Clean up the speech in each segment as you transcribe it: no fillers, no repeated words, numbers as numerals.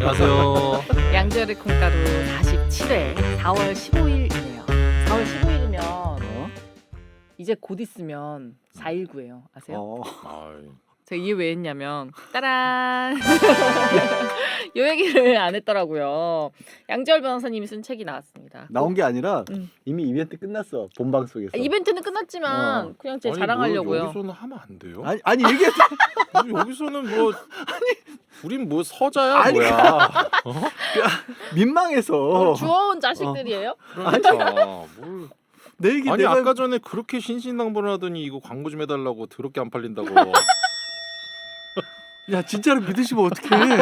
안녕하세요. 양지열의 콩가루 47회 4월 15일이네요. 4월 15일이면 이제 곧 있으면 4.19예요. 아세요? 아이, 제가 이게 왜 했냐면 따란 요 얘기를 안 했더라고요. 양지열 변호사님이 쓴 책이 나왔습니다. 나온 게 아니라 음. 이미 이벤트 끝났어. 본 방송에서. 이벤트는 끝났지만 그냥 제 자랑하려고요. 여기서는 하면 안 돼요. 아니 얘기했 여기서는 뭐 우린 뭐 서자야 아니, 뭐야. 민망해서. 주워온 자식들이에요? 그러니까 뭘. 내 얘기 아니 내가 아까 전에 그렇게 신신당부를 하더니 이거 광고 좀 해달라고 더럽게 안 팔린다고. 야 진짜로 믿으시면 어떡해.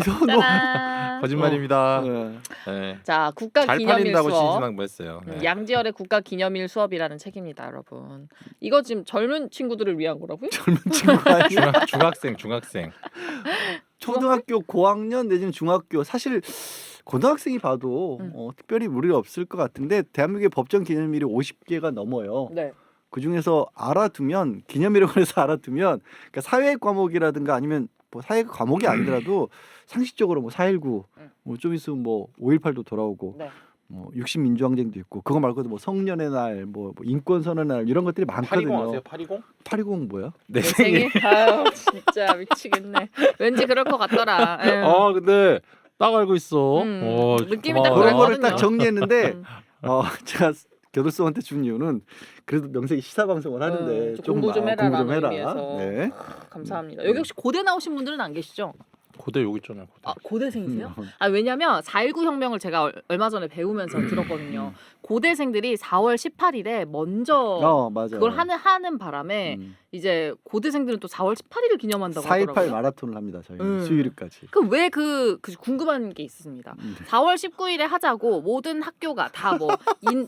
너 짜란. 거짓말입니다. 네. 네. 자, 국가 잘 기념일 팔린다고 수업. 신신당부 했어요. 네. 양지열의 국가 기념일 수업이라는 책입니다, 여러분. 이거 지금 젊은 친구들을 위한 거라고요? 젊은 친구가 아니야. 중학생. 초등학교 고학년 내지는 중학교 사실 고등학생이 봐도 특별히 무리가 없을 것 같은데 대한민국의 법정 기념일이 50개가 넘어요. 네. 그 중에서 알아두면 기념일에 관해서 알아두면 그러니까 사회 과목이라든가 아니면 뭐 사회 과목이 아니더라도 상식적으로 뭐 4.19 뭐 좀 있으면 뭐 5.18도 돌아오고 네. 뭐 60민주항쟁도 있고 그거 말고도 뭐 성년의 날, 뭐 인권선언의 날 이런 것들이 820 많거든요. 아세요? 820? 820 뭐야? 내 내 생일? 아유 진짜 미치겠네. 왠지 그럴 것 같더라. 에휴. 근데 딱 알고 있어. 느낌이 딱 고마워요. 그런 거를 그랬거든요. 딱 정리했는데 음. 제가 교도소한테 준 이유는 그래도 명색이 시사 방송을 하는데 좀 공부 좀 해라, 공부 좀 해라. 의미에서. 네. 감사합니다. 여기 혹시 고대 나오신 분들은 안 계시죠? 고대 여기 있잖아요. 고대. 아 고대생이세요? 왜냐면 4.19 혁명을 제가 얼마 전에 배우면서 들었거든요. 고대생들이 4월 18일에 먼저 맞아. 그걸 하는 바람에 이제 고대생들은 또 4월 18일을 기념한다고 4.18 하더라고요. 마라톤을 합니다. 저희 수요일까지. 그 왜 그 궁금한 게 있습니다. 4월 19일에 하자고 모든 학교가 다 뭐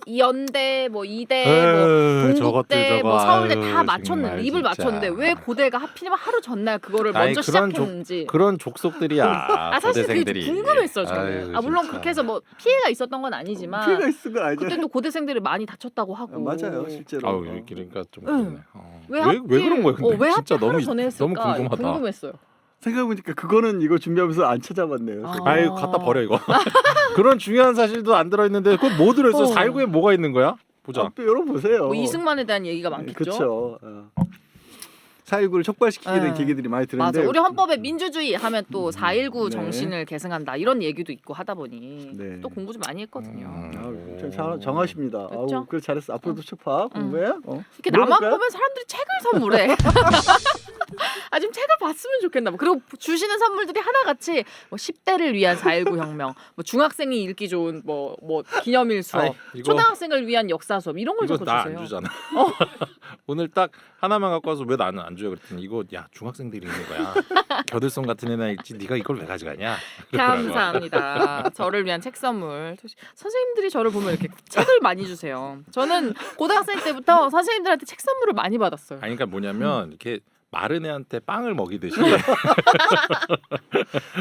이연대 뭐 이대 뭐 동국대 뭐 서울대 다 맞췄는데 입을 맞췄는데 왜 고대가 하필이면 하루 전날 그거를 아니, 먼저 그런 시작했는지. 그런 족속들이야. 사실 그게 좀 고대생들이. 궁금했어요 저는. 아유, 물론 진짜. 그렇게 해서 뭐 피해가 있었던 건 아니지만 피해가 있은 건 아니죠. 그때 또 고대생들이 많이 다쳤다고 하고. 맞아요, 실제로. 아유 그러니까 좀 그러네. 왜 그런 거야? 근데 왜 진짜 하필 하루 너무 전에 했을까? 궁금하다. 궁금했어요. 생각해보니까 그거는 이거 준비하면서 안 찾아봤네요. 아이 갖다 버려 이거. 그런 중요한 사실도 안 들어있는데 그건 뭐 들어있어? 4.19에 뭐가 있는 거야? 보자. 또 열어보세요. 뭐 이승만에 대한 얘기가 많겠죠. 그렇죠. 4.19를 촉발시키게 된 계기들이 많이 들었는데 맞아. 우리 헌법에 민주주의 하면 또 4.19 네. 정신을 계승한다 이런 얘기도 있고 하다 보니 네. 또 공부 좀 많이 했거든요. 참 정하십니다. 그렇죠? 그래 잘했어. 앞으로도 책파 공부해. 이렇게 나만 물어볼까요? 보면 사람들이 책을 선물해. 좀 책을 봤으면 좋겠나 봐. 그리고 주시는 선물들이 하나같이 뭐 10대를 위한 4.19 혁명, 뭐 중학생이 읽기 좋은 뭐 기념일 수업, 아이, 이거- 초등학생을 위한 역사 수업 이런 걸 이거 자꾸 나 주세요. 안 주잖아. 오늘 딱 하나만 갖고 와서 왜 나는 안 줘요? 그랬더니 이거 야 중학생들이 있는 거야. 겨들송 같은 애나 읽지. 네가 이걸 왜 가져가냐? 그러더라고. 감사합니다. 저를 위한 책 선물. 선생님들이 저를 보면 이렇게 책을 많이 주세요. 저는 고등학생 때부터 선생님들한테 책 선물을 많이 받았어요. 아니 그러니까 뭐냐면 이렇게 마른 애한테 빵을 먹이듯이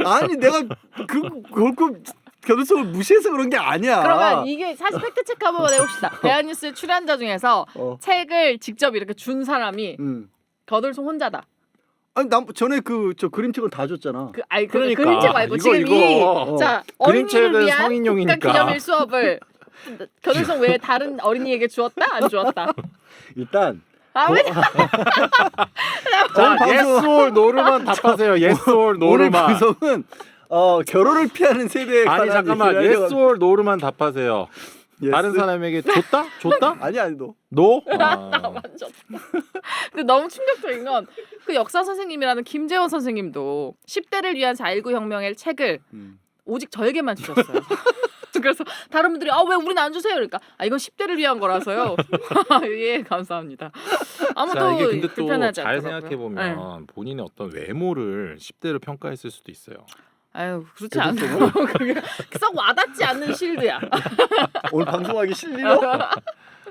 아니 내가 그걸 교도소를 무시해서 그런 게 아니야. 그러면 이게 사실 팩트 체크 한번 해봅시다. 대한뉴스 출연자 중에서 책을 직접 이렇게 준 사람이 겨들송 혼자다. 아니 나 전에 저 그림책을 다 줬잖아. 그러니까. 그림책 말고 이거, 지금 이거. 자 그림책은 어린이를 위한 성인용이니까. 국가 기념일 수업을 겨들송 외에 다른 어린이에게 주었다 안 주었다. 일단 왜? 자, 방송- yes or no로만 답하세요. yes or 오늘 no로만. 방송은 결혼을 피하는 세대에 아니 관한 잠깐만. 얘기를 yes or no로만 답하세요. Yes. 다른 사람에게 줬다? 줬다? 아니 너. no? 완전. 근데 너무 충격적인 건 그 역사 선생님이라는 김재원 선생님도 10대를 위한 4.19 혁명의 책을 오직 저에게만 주셨어요. 그래서 다른 분들이 왜 우리는 안 주세요? 그러니까 이건 10대를 위한 거라서요. 예 감사합니다. 아무도 자, 이게 근데 또 불편하지 잘 않더라고요. 생각해 보면 본인의 어떤 외모를 10대로 평가했을 수도 있어요. 아유 그렇지 않아요. 그게 썩 와닿지 않는 실드야. 오늘 방송하기 싫리요?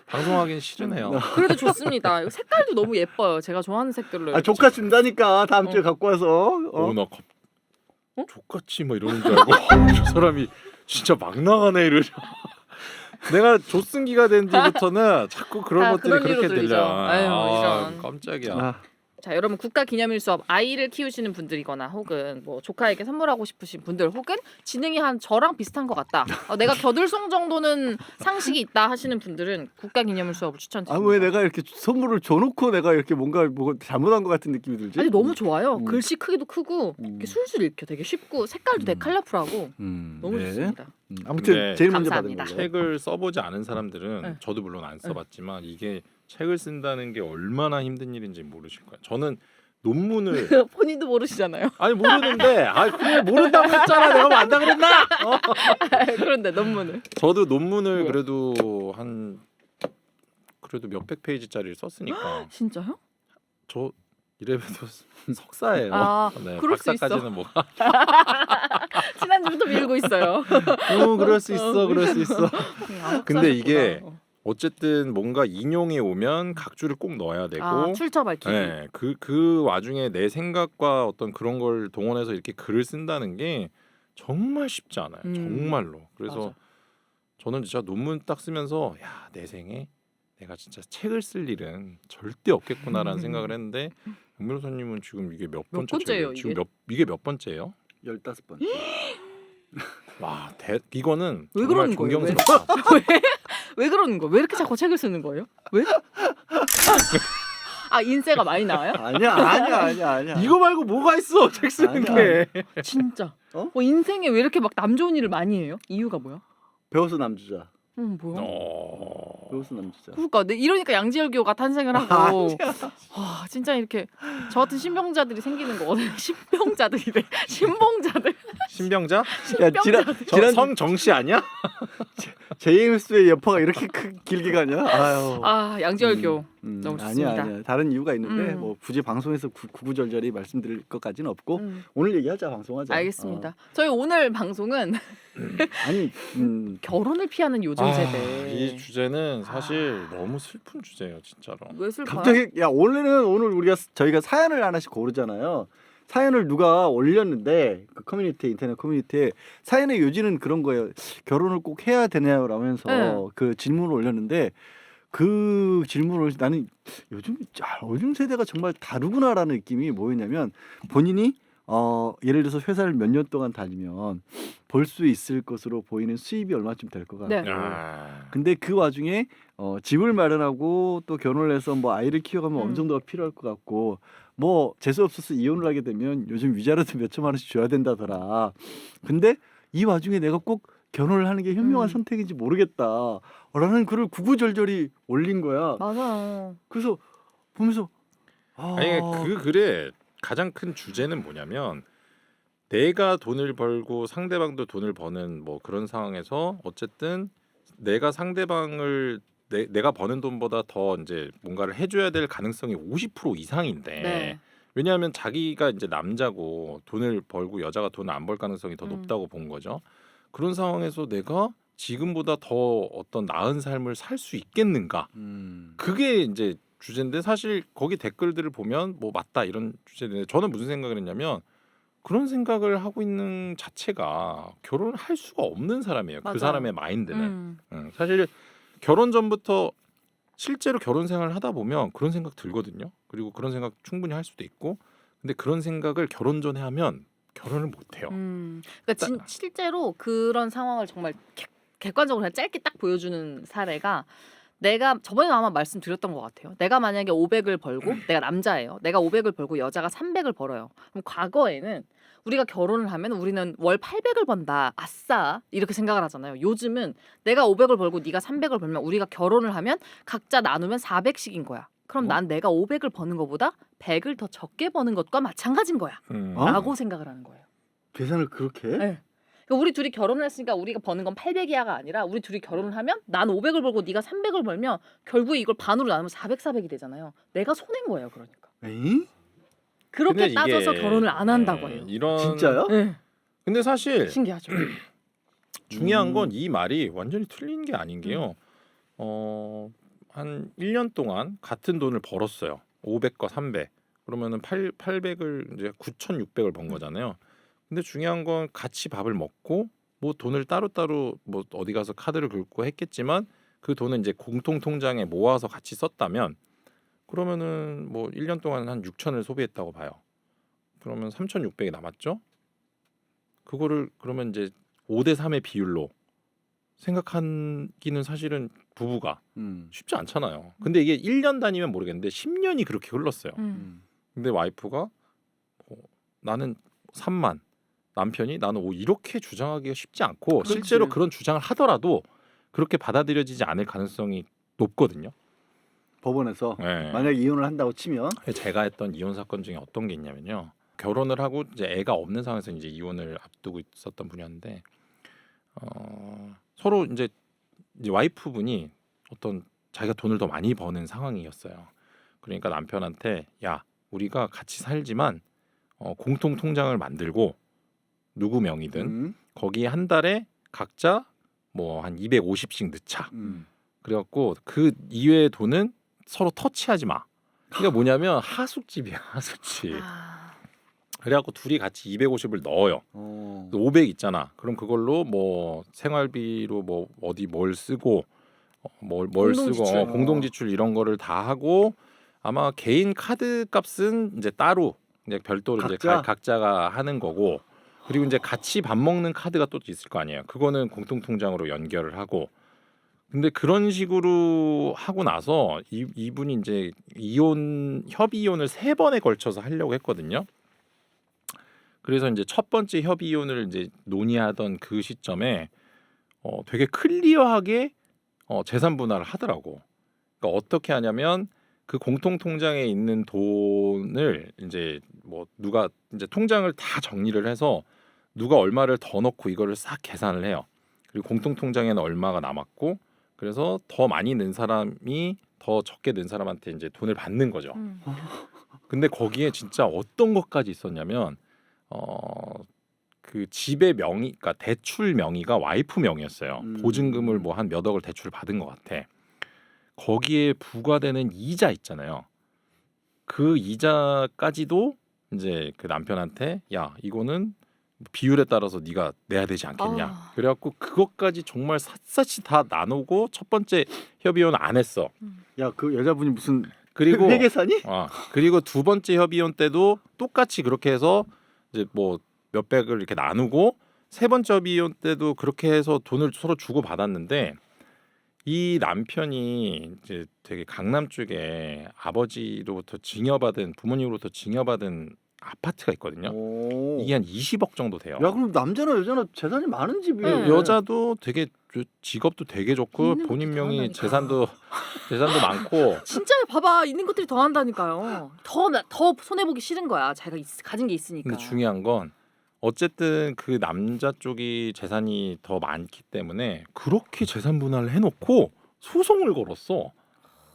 방송하기는 싫으네요. 그래도 좋습니다. 이거 색깔도 너무 예뻐요. 제가 좋아하는 색들로. 조카 준다니까 다음 주에 갖고 와서. 나 족같이 뭐 이러는 줄 알고 저 사람이 진짜 막 나가네 이러죠. 내가 조승기가 된 뒤부터는 자꾸 그런 것들이 그런 그렇게 일로 들리죠. 들려. 아유, 이런. 깜짝이야. 자, 여러분 국가 기념일 수업 아이를 키우시는 분들이거나 혹은 뭐 조카에게 선물하고 싶으신 분들 혹은 지능이 한 저랑 비슷한 것 같다. 내가 겨들송 정도는 상식이 있다 하시는 분들은 국가 기념일 수업을 추천드립니다. 왜 내가 이렇게 선물을 줘놓고 내가 이렇게 뭔가 뭐 잘못한 것 같은 느낌이 들지? 아니 너무 좋아요. 음. 글씨 크기도 크고 이렇게 술술 읽혀 되게 쉽고 색깔도 되게 컬러풀하고 너무 네. 좋습니다. 아무튼 네. 제일 먼저 받은 감사합니다. 거예요. 책을 써보지 않은 사람들은 네. 저도 물론 안 써봤지만 이게 책을 쓴다는 게 얼마나 힘든 일인지 모르실 거예요. 저는 논문을 본인도 모르시잖아요. 아니 모르는데 그래 모른다고 했잖아. 내가 뭐 안다 그랬나? 그런데 논문을. 저도 논문을 네. 그래도 몇백 페이지짜리를 썼으니까 진짜요? 저 이래봬도 석사예요. 아, 네, 그럴 수 있어. 박사까지는 뭐가? 지난주부터 밀고 있어요. 그럴 수 있어, 그럴 수 있어. 근데 이게 어. 어쨌든 뭔가 인용이 오면 각주를 꼭 넣어야 되고, 출처 밝히기. 네, 그 와중에 내 생각과 어떤 그런 걸 동원해서 이렇게 글을 쓴다는 게 정말 쉽지 않아요. 정말로. 그래서 맞아. 저는 진짜 논문 딱 쓰면서 야, 내 생에 내가 진짜 책을 쓸 일은 절대 없겠구나라는 생각을 했는데 영 변호사님은 지금 이게 몇 번째 번째예요, 책이에요? 지금 이게? 이게 몇 번째예요? 15번째. 와, 이거는 왜 정말 그러는 거예요? 왜? 존경스럽다. 왜 그러는 거예요? 왜 이렇게 자꾸 책을 쓰는 거예요? 왜? 인세가 많이 나와요? 아니야. 이거 말고 뭐가 있어? 책 쓰는 아니야. 게. 진짜. 어? 인생에 왜 이렇게 막 남 좋은 일을 많이 해요? 이유가 뭐야? 배워서 남주자. 뭐야? 배워서 남주자. 그러니까 이러니까 양지열교가 탄생을 하고 진짜 이렇게 저 같은 신병자들이 생기는 거거든요. 신병자들이래. 신봉자들. 신병자? 야 지난 성정씨 아니야? 제임스의 여파가 이렇게 길게 가냐? 아유. 양지열교. 너무 좋습니다. 아니야. 다른 이유가 있는데 음. 뭐 굳이 방송에서 구구절절히 말씀드릴 것까지는 없고 음. 오늘 얘기하자. 방송하자. 알겠습니다. 저희 오늘 방송은 아니 결혼을 피하는 요즘 세대. 이 주제는 사실 너무 슬픈 주제예요, 진짜로. 왜 슬퍼요? 갑자기 오늘 저희가 사연을 하나씩 고르잖아요. 사연을 누가 올렸는데 그 커뮤니티 인터넷 커뮤니티에 사연의 요지는 그런 거예요. 결혼을 꼭 해야 되냐라면서 네. 그 질문을 올렸는데 그 질문을 나는 요즘 세대가 정말 다르구나라는 느낌이 뭐였냐면 본인이 예를 들어서 회사를 몇 년 동안 다니면 벌 수 있을 것으로 보이는 수입이 얼마쯤 될 것 같고 네. 근데 그 와중에 집을 마련하고 또 결혼을 해서 뭐 아이를 키워가면 어느 정도가 필요할 것 같고 뭐 재수 없어서 이혼을 하게 되면 요즘 위자료도 몇 천만 원씩 줘야 된다더라. 근데 이 와중에 내가 꼭 결혼을 하는 게 현명한 선택인지 모르겠다라는 글을 구구절절히 올린 거야. 맞아. 그래서 보면서 아니 그 글의 가장 큰 주제는 뭐냐면 내가 돈을 벌고 상대방도 돈을 버는 뭐 그런 상황에서 어쨌든 내가 상대방을 내가 버는 돈보다 더 이제 뭔가를 해줘야 될 가능성이 50% 이상인데 네. 왜냐하면 자기가 이제 남자고 돈을 벌고 여자가 돈을 안 벌 가능성이 더 높다고 본 거죠. 그런 상황에서 내가 지금보다 더 어떤 나은 삶을 살 수 있겠는가? 그게 이제 주제인데 사실 거기 댓글들을 보면 뭐 맞다 이런 주제인데 저는 무슨 생각을 했냐면 그런 생각을 하고 있는 자체가 결혼을 할 수가 없는 사람이에요. 맞아요. 그 사람의 마인드는. 사실 결혼 전부터 실제로 결혼 생활을 하다 보면 그런 생각 들거든요. 그리고 그런 생각 충분히 할 수도 있고 근데 그런 생각을 결혼 전에 하면 결혼을 못 해요. 그러니까 실제로 그런 상황을 정말 객관적으로 그냥 짧게 딱 보여주는 사례가 내가 저번에 아마 말씀드렸던 것 같아요. 내가 만약에 500을 벌고 내가 남자예요. 내가 500을 벌고 여자가 300을 벌어요. 그럼 과거에는 우리가 결혼을 하면 우리는 월 800을 번다. 아싸. 이렇게 생각을 하잖아요. 요즘은 내가 500을 벌고 네가 300을 벌면 우리가 결혼을 하면 각자 나누면 400씩인 거야. 그럼 난 내가 500을 버는 것보다 100을 더 적게 버는 것과 마찬가지인 거야. 라고 생각을 하는 거예요. 계산을 그렇게 해? 네. 그러니까 우리 둘이 결혼을 했으니까 우리가 버는 건 800이야가 아니라 우리 둘이 결혼을 하면 난 500을 벌고 네가 300을 벌면 결국에 이걸 반으로 나누면 400, 400이 되잖아요. 내가 손해인 거예요. 그러니까. 에이? 그렇게 근데 따져서 이게, 결혼을 안 한다고 해요. 이런 진짜요? 네. 근데 사실 신기하죠. 중요한 건 이 말이 완전히 틀린 게 아닌 게요. 한 1년 동안 같은 돈을 벌었어요. 500과 300. 그러면은 800을 이제 9,600을 번 거잖아요. 근데 중요한 건 같이 밥을 먹고 뭐 돈을 따로따로 뭐 어디 가서 카드를 긁고 했겠지만 그 돈은 이제 공통 통장에 모아서 같이 썼다면 그러면은 뭐 1년 동안 한 6천을 소비했다고 봐요. 그러면 3,600이 남았죠. 그거를 그러면 이제 5대 3의 비율로 생각하기는 사실은 부부가 쉽지 않잖아요. 근데 이게 1년 단위면 모르겠는데 10년이 그렇게 흘렀어요. 근데 와이프가 나는 3만, 남편이 나는 5 이렇게 주장하기가 쉽지 않고 그렇지. 실제로 그런 주장을 하더라도 그렇게 받아들여지지 않을 가능성이 높거든요. 법원에서 네. 만약 이혼을 한다고 치면 제가 했던 이혼 사건 중에 어떤 게 있냐면요. 결혼을 하고 이제 애가 없는 상황에서 이제 이혼을 앞두고 있었던 분이었는데 서로 이제 와이프분이 어떤 자기가 돈을 더 많이 버는 상황이었어요. 그러니까 남편한테 야 우리가 같이 살지만 공통 통장을 만들고 누구 명의든 거기에 한 달에 각자 뭐 한 250씩 넣자. 그래갖고 그 이외의 돈은 서로 터치하지 마. 그러니까 뭐냐면 하숙집이야 하숙집. 그래갖고 둘이 같이 250을 넣어요. 500 있잖아. 그럼 그걸로 뭐 생활비로 뭐 어디 뭘 쓰고 뭘 쓰고 공동 지출 이런 거를 다 하고 아마 개인 카드 값은 이제 따로 이제 별도로 이제 각자가 하는 거고 그리고 이제 같이 밥 먹는 카드가 또 있을 거 아니에요. 그거는 공통 통장으로 연결을 하고 근데 그런 식으로 하고 나서 이분이 이제 협의 이혼을 3번에 걸쳐서 하려고 했거든요. 그래서 이제 첫 번째 협의 이혼을 이제 논의하던 그 시점에 되게 클리어하게 재산 분할을 하더라고. 그러니까 어떻게 하냐면 그 공통 통장에 있는 돈을 이제 뭐 누가 이제 통장을 다 정리를 해서 누가 얼마를 더 넣고 이거를 싹 계산을 해요. 그리고 공통 통장에는 얼마가 남았고 그래서 더 많이 낸 사람이 더 적게 낸 사람한테 이제 돈을 받는 거죠. 근데 거기에 진짜 어떤 것까지 있었냐면 그 집의 명의, 그러니까 대출 명의가 와이프 명의였어요. 보증금을 뭐 한 몇 억을 대출 받은 것 같아. 거기에 부과되는 이자 있잖아요. 그 이자까지도 이제 그 남편한테 야 이거는 비율에 따라서 네가 내야 되지 않겠냐. 그래갖고 그것까지 정말 샅샅이 다 나누고 첫 번째 협의혼 안 했어. 야 그 여자분이 무슨 그리고 회계사니? 그리고 두 번째 협의혼 때도 똑같이 그렇게 해서 이제 뭐 몇백을 이렇게 나누고 세 번째 협의혼 때도 그렇게 해서 돈을 서로 주고 받았는데 이 남편이 이제 되게 강남 쪽에 아버지로부터 증여받은 부모님으로부터 증여받은 아파트가 있거든요. 이게 한 20억 정도 돼요. 야 그럼 남자나 여자나 재산이 많은 집이에요. 네. 여자도 되게 직업도 되게 좋고 있는 본인 것도 명의 더한다니까. 재산도 많고 진짜 봐봐 있는 것들이 더 한다니까요. 더 손해 보기 싫은 거야. 자기가 가진 게 있으니까. 근데 중요한 건 어쨌든 그 남자 쪽이 재산이 더 많기 때문에 그렇게 재산 분할을 해놓고 소송을 걸었어.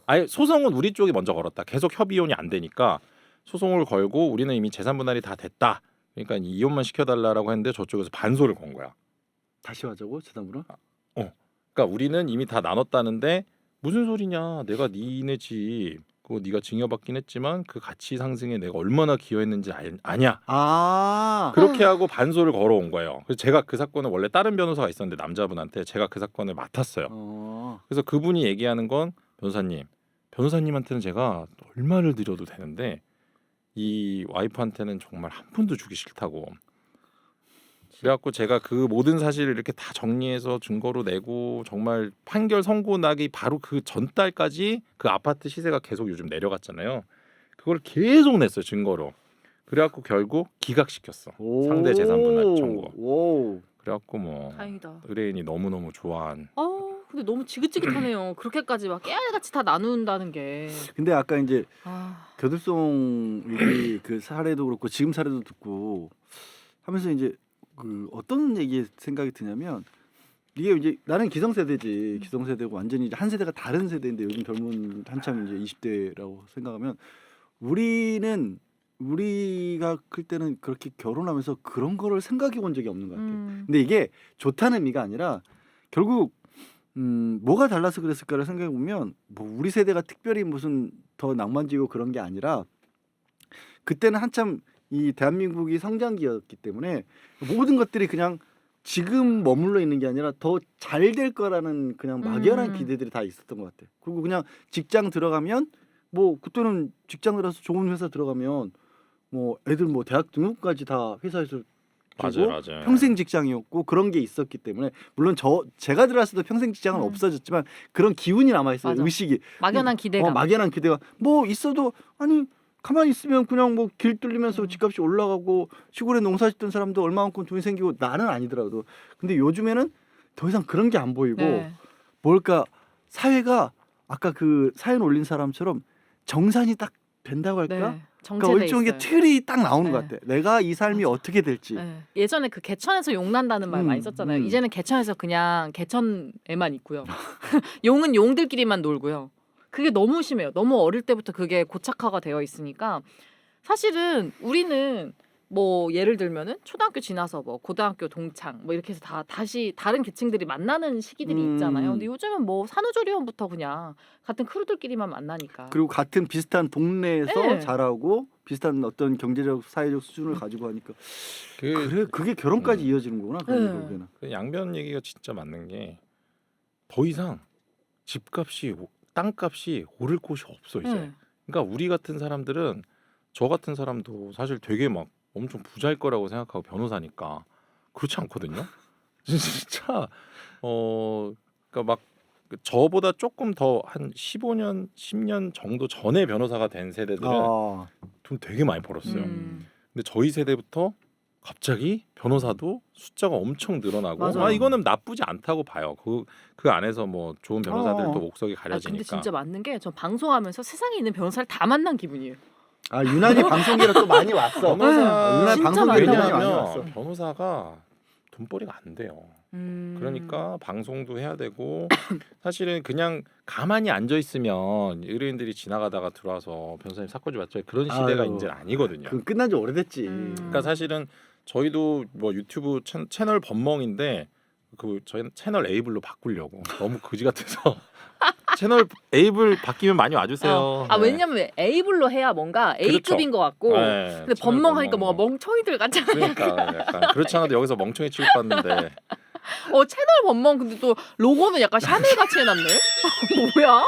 아예 소송은 우리 쪽이 먼저 걸었다. 계속 협의혼이 안 되니까 소송을 걸고 우리는 이미 재산 분할이 다 됐다. 그러니까 이혼만 시켜달라고 했는데 저쪽에서 반소를 건 거야. 다시 하자고 재산 분할? 그러니까 우리는 이미 다 나눴다는데 무슨 소리냐? 내가 니네 집 그거 네가 증여받긴 했지만 그 가치 상승에 내가 얼마나 기여했는지 아냐. 그렇게 하고 반소를 걸어온 거예요. 그래서 제가 그 사건은 원래 다른 변호사가 있었는데 남자분한테 제가 그 사건을 맡았어요. 그래서 그분이 얘기하는 건 변호사님한테는 제가 얼마를 드려도 되는데 이 와이프한테는 정말 한 푼도 주기 싫다고. 그래갖고 제가 그 모든 사실을 이렇게 다 정리해서 증거로 내고 정말 판결 선고 나기 바로 그 전달까지 그 아파트 시세가 계속 요즘 내려갔잖아요. 그걸 계속 냈어요 증거로. 그래갖고 결국 기각시켰어. 상대 재산 분할 청구. 그래갖고 뭐 다행이다. 의뢰인이 너무너무 좋아한. 근데 너무 지긋지긋하네요. 그렇게까지 막 깨알같이 다 나눈다는 게. 근데 아까 이제 교들송 얘기 그 사례도 그렇고 지금 사례도 듣고 하면서 이제 그 어떤 얘기 생각이 드냐면 이게 이제 나는 기성세대지 기성세대고 완전히 이제 한 세대가 다른 세대인데 요즘 젊은 한참 이제 20대라고 생각하면 우리가 클 때는 그렇게 결혼하면서 그런 거를 생각해 본 적이 없는 것 같아요. 근데 이게 좋다는 의미가 아니라 결국 뭐가 달라서 그랬을까를 생각해 보면 뭐 우리 세대가 특별히 무슨 더 낭만지고 그런 게 아니라 그때는 한참 이 대한민국이 성장기였기 때문에 모든 것들이 그냥 지금 머물러 있는 게 아니라 더 잘 될 거라는 그냥 막연한 기대들이 다 있었던 것 같아요. 그리고 그냥 직장 들어가면 뭐 그때는 직장 들어서 좋은 회사 들어가면 뭐 애들 뭐 대학 등록까지 다 회사에서 주고 맞아요. 평생 직장이었고 그런 게 있었기 때문에 물론 제가 들어왔을 때 평생 직장은 없어졌지만 그런 기운이 남아 있어요. 맞아. 의식이 막연한 기대감. 막연한 기대가 뭐 있어도 아니 가만히 있으면 그냥 뭐 길 뚫리면서 집값이 올라가고 시골에 농사 짓던 사람도 얼마만큼 돈이 생기고 나는 아니더라도 근데 요즘에는 더 이상 그런 게 안 보이고 네. 뭘까 사회가 아까 그 사연 올린 사람처럼 정산이 딱 된다고 할까? 네. 그러니까 정체돼 일종의 있어요. 틀이 딱 나오는 네. 것 같아. 내가 이 삶이 맞아. 어떻게 될지. 네. 예전에 그 개천에서 용 난다는 말 많이 썼잖아요. 이제는 개천에서 그냥 개천에만 있고요. 용은 용들끼리만 놀고요. 그게 너무 심해요. 너무 어릴 때부터 그게 고착화가 되어 있으니까 사실은 우리는 뭐 예를 들면은 초등학교 지나서 뭐 고등학교 동창 뭐 이렇게 해서 다시 다른 계층들이 만나는 시기들이 있잖아요. 근데 요즘은 뭐 산후조리원부터 그냥 같은 크루들끼리만 만나니까. 그리고 같은 비슷한 동네에서 네. 자라고 비슷한 어떤 경제적 사회적 수준을 가지고 하니까 그래 그게 결혼까지 이어지는 거구나. 그런 네. 결국에는. 그 양변 얘기가 진짜 맞는 게 더 이상 집값이 땅값이 오를 곳이 없어 이제. 네. 그러니까 우리 같은 사람들은 저 같은 사람도 사실 되게 막 엄청 부자일 거라고 생각하고 변호사니까 그렇지 않거든요. 진짜 그러니까 막 저보다 조금 더 한 15년, 10년 정도 전에 변호사가 된 세대들은 아, 돈 되게 많이 벌었어요. 음. 근데 저희 세대부터 갑자기 변호사도 숫자가 엄청 늘어나고 맞아요. 이거는 나쁘지 않다고 봐요. 그 안에서 뭐 좋은 변호사들도 목석이 아 가려지니까. 근데 진짜 맞는 게 전 방송하면서 세상에 있는 변호사를 다 만난 기분이에요. 아 유난히 방송계로 또 많이 왔어. 변호사 유난히 진짜 방송계로 많이 많이 왜냐하면 왔어. 변호사가 돈벌이가 안 돼요. 그러니까 방송도 해야 되고 사실은 그냥 가만히 앉아 있으면 의뢰인들이 지나가다가 들어와서 변호사님 사건 좀 맞죠? 그런 시대가 아유, 이제 아니거든요. 그 끝난 지 오래됐지. 그러니까 사실은 저희도 뭐 유튜브 채널 번멍인데 그 저희는 채널 에이블로 바꾸려고 너무 거지 같아서 채널 에이블 바뀌면 많이 와주세요. 아 네. 왜냐면 A블로 해야 뭔가 그렇죠. A급인 것 같고 네, 근데 채널 번멍하니까 번멍. 뭔가 멍청이들 같잖아요. 그러니까 약간 그렇지 않아도 여기서 멍청이 취급받는데 채널 번멍 근데 또 로고는 약간 샤넬 같이 해놨네. 뭐야?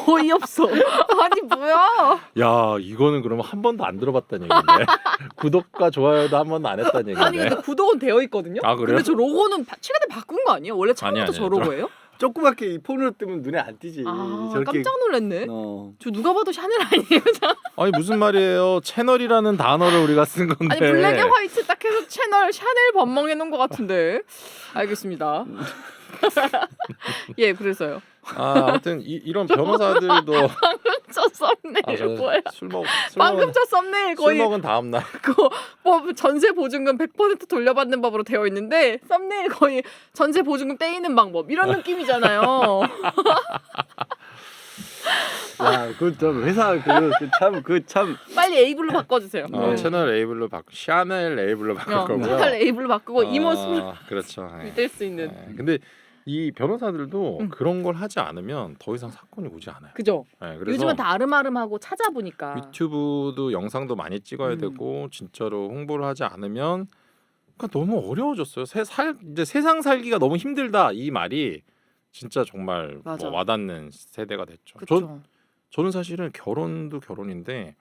어이없어. 아니 뭐야? 야 이거는 그러면 한 번도 안 들어봤다는 얘기인데 구독과 좋아요도 한 번도 안 했다는 얘기인데. 아니 근데 구독은 되어 있거든요. 아, 그래요? 근데 저 로고는 최근에 바꾼 거 아니에요? 원래 처음부터 아니, 저 로고예요? 조그맣게 이 폰으로 뜨면 눈에 안 띄지. 아 저렇게 깜짝 놀랐네. 저 누가 봐도 샤넬 아니에요? 아니 무슨 말이에요? 채널이라는 단어를 우리가 쓴 건데. 아니 블랙 앤 화이트 딱 해서 채널 샤넬 번멍 해놓은 것 같은데. 알겠습니다. 예 그래서요. 아무튼 이런 변호사들도 저 썸네일 뭐야? 술 방금 저 썸네일 거의 먹은 다음 날 그거 뭐 전세 보증금 100% 돌려받는 법으로 되어 있는데 썸네일 거의 전세 보증금 떼이는 방법 이런 느낌이잖아요. 야, 그참 회사 참 빨리 에이블로 바꿔주세요. 채널 에이블로 샤넬 에이블로 바꿀 거고요. 샤넬 에이블로 바꾸고 이 모습을 그렇죠. 믿을 수 있는. 근데 이 변호사들도 그런 걸 하지 않으면 더 이상 사건이 오지 않아요. 그죠? 그래서 요즘은 다 아름아름하고 찾아보니까. 유튜브도 영상도 많이 찍어야 되고 진짜로 홍보를 하지 않으면 그러니까 너무 어려워졌어요. 이제 세상 살기가 너무 힘들다 이 말이 진짜 정말 맞아. 와닿는 세대가 됐죠. 그쵸. 저는 사실은 결혼도 결혼인데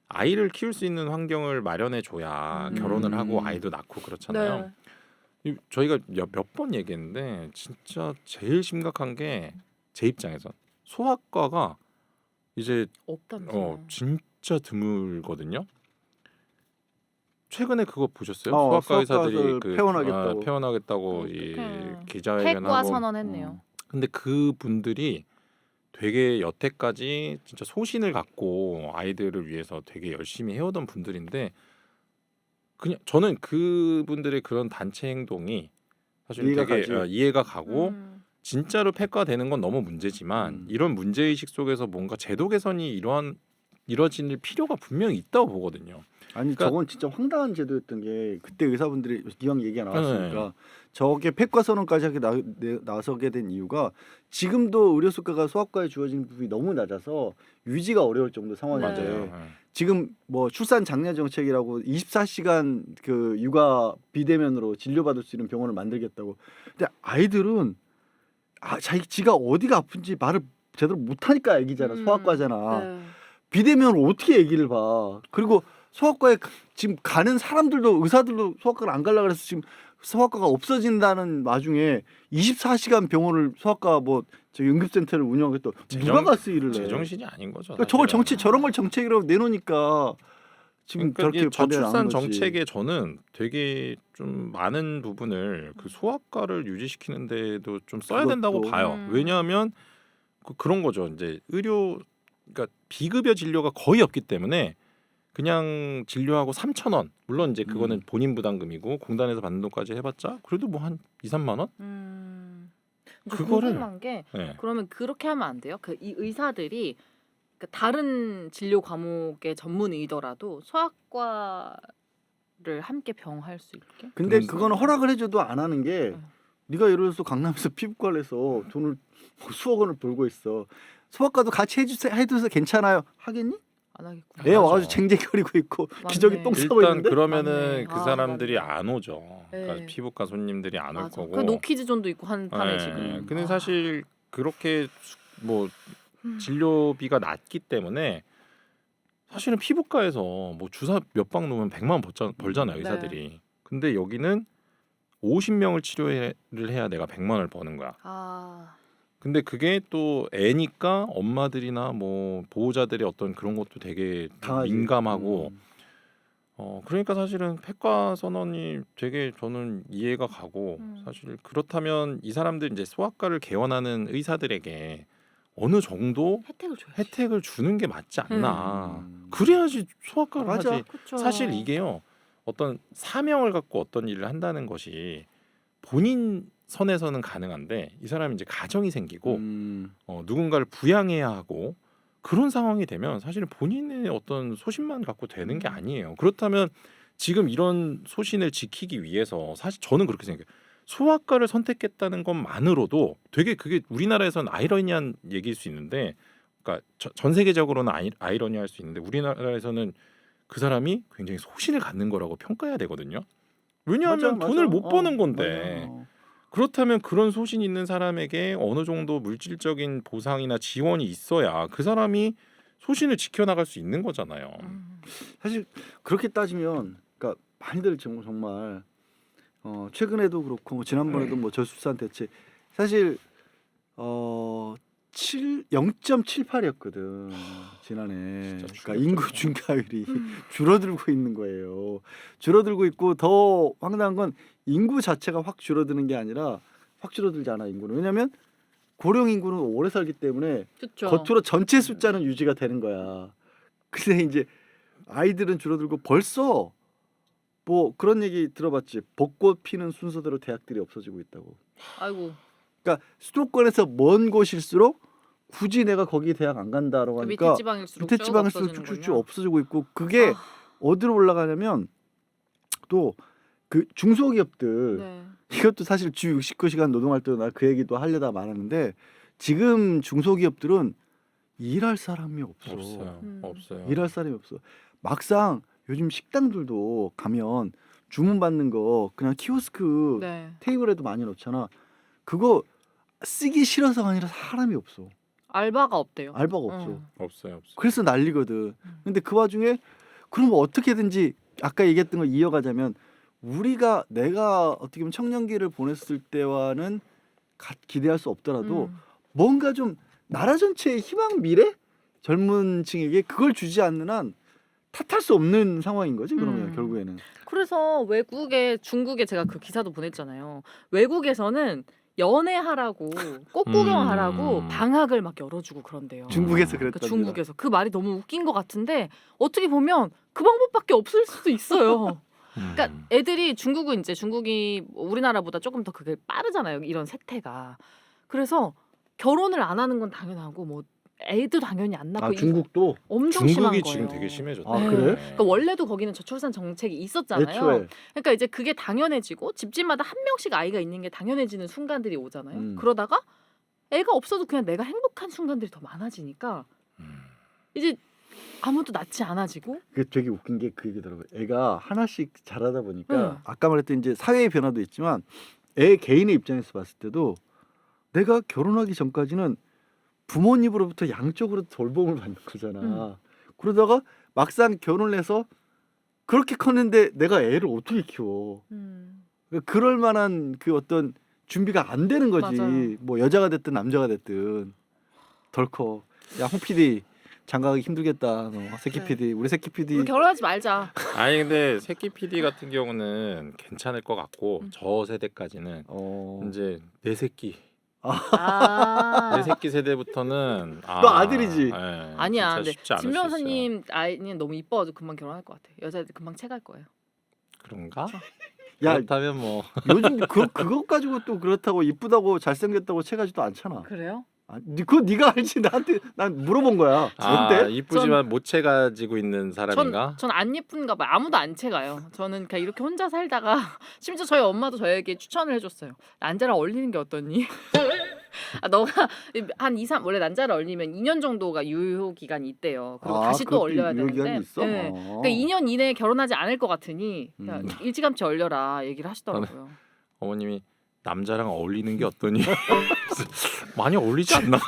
아이를 키울 수 있는 환경을 마련해 줘야 결혼을 하고 아이도 낳고 그렇잖아요. 네. 저희가 몇 번 얘기했는데 진짜 제일 심각한 게 제 입장에서 소아과가 이제 없다면서요. 진짜 드물거든요. 최근에 그거 보셨어요? 어, 소아과 의사들이 소아과를 폐원하겠다고. 폐원하겠다고 이 기자회견하고. 폐과 선언했네요. 근데 그 분들이 되게 여태까지 진짜 소신을 갖고 아이들을 위해서 되게 열심히 해오던 분들인데 그냥 저는 그분들의 그런 단체 행동이 사실 이해가 되게 가지. 이해가 가고 진짜로 폐과되는 건 너무 문제지만 이런 문제의식 속에서 뭔가 제도 개선이 이루어질 필요가 분명히 있다고 보거든요. 아니 그러니까- 저건 진짜 황당한 제도였던 게 그때 의사분들이 기왕 얘기가 나왔으니까 저게 폐과 선언까지 하게 나서게 된 이유가 지금도 의료 수가가 소아과에 주어지는 부분이 너무 낮아서 유지가 어려울 정도 상황인데 맞아요. 지금 뭐 출산 장려 정책이라고 24시간 그 육아 비대면으로 진료받을 수 있는 병원을 만들겠다고. 근데 아이들은 지가 어디가 아픈지 말을 제대로 못하니까 애기잖아. 소아과잖아. 네. 비대면으로 어떻게 애기를 봐. 그리고 소아과에 지금 가는 사람들도 의사들도 소아과를 안 가려고 그래서 지금 소아과가 없어진다는 와중에 24시간 병원을 소아과 뭐 저기 응급센터를 운영하겠다. 누가 가서 일을 해. 제정신이 아닌 거죠. 그러니까 저걸 사실은. 저런 걸 정책이라고 내놓으니까 지금 그러니까 저렇게 이 저출산 반대를 하는 거지. 정책에 저는 되게 좀 많은 부분을 그 소아과를 유지시키는 데도 좀 써야 된다고 그것도. 봐요. 왜냐하면 그런 거죠. 이제 그러니까 비급여 진료가 거의 없기 때문에 그냥 진료하고 3,000원. 물론 이제 그거는 본인 부담금이고 공단에서 받는 돈까지 해봤자 그래도 뭐 한 2, 3만 원? 그거를 궁금한 게 네. 그러면 그렇게 하면 안 돼요? 그 이 의사들이 그러니까 다른 진료 과목의 전문의더라도 소아과를 함께 병할 수 있게? 근데 그런 그거는 허락을 해줘도 안 하는 게 응. 네가 예를 들어서 강남에서 피부과를 해서 돈을 수억 원을 벌고 있어. 소아과도 같이 해줘서 괜찮아요. 하겠니? 안 하겠구나. 애 하죠. 와가지고 쟁쟁거리고 있고 맞네. 기저귀 똥 싸고 일단 있는데 그러면은 맞네. 그 아, 사람들이 맞네. 안 오죠. 그러니까 네. 피부과 손님들이 안 올 맞아. 거고. 그 노키즈존도 있고 한 판에 예, 지금. 근데 아. 사실 그렇게 뭐 진료비가 낮기 때문에 사실은 피부과에서 뭐 주사 몇 방 놓으면 100만 원 벌잖아요, 네. 의사들이. 근데 여기는 50명을 치료를 해야 내가 100만 원을 버는 거야. 아. 근데 그게 또 애니까 엄마들이나 뭐 보호자들의 어떤 그런 것도 되게 당하지. 민감하고 그러니까 사실은 폐과 선언이 되게 저는 이해가 가고 사실 그렇다면 이 사람들 이제 소아과를 개원하는 의사들에게 어느 정도 혜택을 줘야지. 혜택을 주는 게 맞지 않나. 음. 그래야지 소아과를 맞아. 하지. 그쵸. 사실 이게요. 어떤 사명을 갖고 어떤 일을 한다는 것이 본인 선에서는 가능한데 이 사람이 이제 가정이 생기고 누군가를 부양해야 하고 그런 상황이 되면 사실은 본인의 어떤 소신만 갖고 되는 게 아니에요. 그렇다면 지금 이런 소신을 지키기 위해서 사실 저는 그렇게 생각해요. 소아과를 선택했다는 것만으로도 되게 그게 우리나라에서는 아이러니한 얘기일 수 있는데 그러니까 전 세계적으로는 아이러니할 수 있는데 우리나라에서는 그 사람이 굉장히 소신을 갖는 거라고 평가해야 되거든요. 왜냐하면 맞아, 돈을 맞아. 못 버는 건데 맞아. 그렇다면 그런 소신 있는 사람에게 어느 정도 물질적인 보상이나 지원이 있어야 그 사람이 소신을 지켜나갈 수 있는 거잖아요. 사실 그렇게 따지면 그러니까 많이들 정말 최근에도 그렇고 뭐 지난번에도 뭐 저출산 대책 사실 0.78이었거든 지난해. 진짜 그러니까 인구 증가율이 줄어들고 있는 거예요. 줄어들고 있고 더 황당한 건 인구 자체가 확 줄어드는 게 아니라 확 줄어들지 않아 인구는. 왜냐하면 고령 인구는 오래 살기 때문에 그쵸. 겉으로 전체 숫자는 유지가 되는 거야. 근데 이제 아이들은 줄어들고 벌써 뭐 그런 얘기 들어봤지. 벚꽃 피는 순서대로 대학들이 없어지고 있다고. 아이고. 그러니까 수도권에서 먼 곳일수록 굳이 내가 거기 대학 안 간다라고 그 하니까 밑에 지방일수록 밑에 지방일수록 쭉쭉쭉 없어지는군요. 없어지고 있고 그게 어디로 올라가냐면 또 그 중소기업들 네. 이것도 사실 주 69시간 노동할 때 나 그 얘기도 하려다 말았는데 지금 중소기업들은 일할 사람이 없어. 없어요. 없어요. 일할 사람이 없어. 막상 요즘 식당들도 가면 주문 받는 거 그냥 키오스크 네. 테이블에도 많이 놓잖아. 그거 쓰기 싫어서가 아니라 사람이 없어. 알바가 없대요. 알바가 없어. 없어요. 그래서 난리거든. 근데 그 와중에 그럼 어떻게든지 아까 얘기했던 걸 이어가자면 내가 어떻게 보면 청년기를 보냈을 때와는 기대할 수 없더라도 뭔가 좀 나라 전체의 희망 미래 젊은 층에게 그걸 주지 않는 한 탓할 수 없는 상황인 거지 그러면 결국에는. 그래서 중국에 제가 그 기사도 보냈잖아요. 외국에서는 연애하라고 꽃구경하라고 방학을 막 열어주고 그런대요. 중국에서 그러니까 그랬다. 중국에서 그 말이 너무 웃긴 것 같은데 어떻게 보면 그 방법밖에 없을 수도 있어요. 그러니까 애들이 중국이 우리나라보다 조금 더 그게 빠르잖아요. 이런 세태가. 그래서 결혼을 안 하는 건 당연하고 뭐 애도 당연히 안 낳고 중국도 엄청 심한 중국이 거예요. 지금 되게 심해졌다. 아, 네. 그래? 그러니까 원래도 거기는 저출산 정책이 있었잖아요. 애초에 그러니까 이제 그게 당연해지고 집집마다 한 명씩 아이가 있는 게 당연해지는 순간들이 오잖아요. 그러다가 애가 없어도 그냥 내가 행복한 순간들이 더 많아지니까 이제 아무도 낳지 않아지고. 그게 되게 웃긴 게 그 얘기더라고요. 애가 하나씩 자라다 보니까 아까 말했던 이제 사회의 변화도 있지만 애 개인의 입장에서 봤을 때도 내가 결혼하기 전까지는 부모님으로부터 양쪽으로 돌봄을 받는 거잖아. 그러다가 막상 결혼을 해서 그렇게 컸는데 내가 애를 어떻게 키워? 그러니까 그럴 만한 그 어떤 준비가 안 되는 거지. 맞아요. 뭐 여자가 됐든 남자가 됐든 덜컥 야 홍 PD 장가가기 힘들겠다. 너 새끼 네. PD 우리 새끼 PD 우리 결혼하지 말자. 아니 근데 새끼 PD 같은 경우는 괜찮을 것 같고 저 세대까지는 이제 내 새끼 내 새끼 세대부터는 너 아들이지? 예, 아니야. 진짜 근데 쉽지 않을 진 수 있어요. 변호사님 아이는 너무 이뻐가지고 금방 결혼할 것 같아. 여자애들 금방 채갈 거예요. 그런가? 야 그렇다면 뭐 요즘 그것 가지고 또 그렇다고 이쁘다고 잘생겼다고 채가지도 않잖아. 그래요? 그거 네가 알지 나한테 난 물어본 거야. 근데 이쁘지만 못 채가지고 있는 사람인가? 전 안 예쁜가 봐요. 아무도 안 채가요. 저는 그냥 이렇게 혼자 살다가 심지어 저희 엄마도 저에게 추천을 해줬어요. 난자를 얼리는 게 어떠니? 너가 한 2, 3 원래 난자를 얼리면 2년 정도가 유효 기간이 있대요. 그리고 다시 또 그것도 얼려야 유효 기간이 되는데. 있어? 네. 그러니까 2년 이내에 결혼하지 않을 것 같으니 그냥 일찌감치 얼려라 얘기를 하시더라고요. 어머님이 남자랑 어울리는 게 어떠니? 많이 어울리지 않나?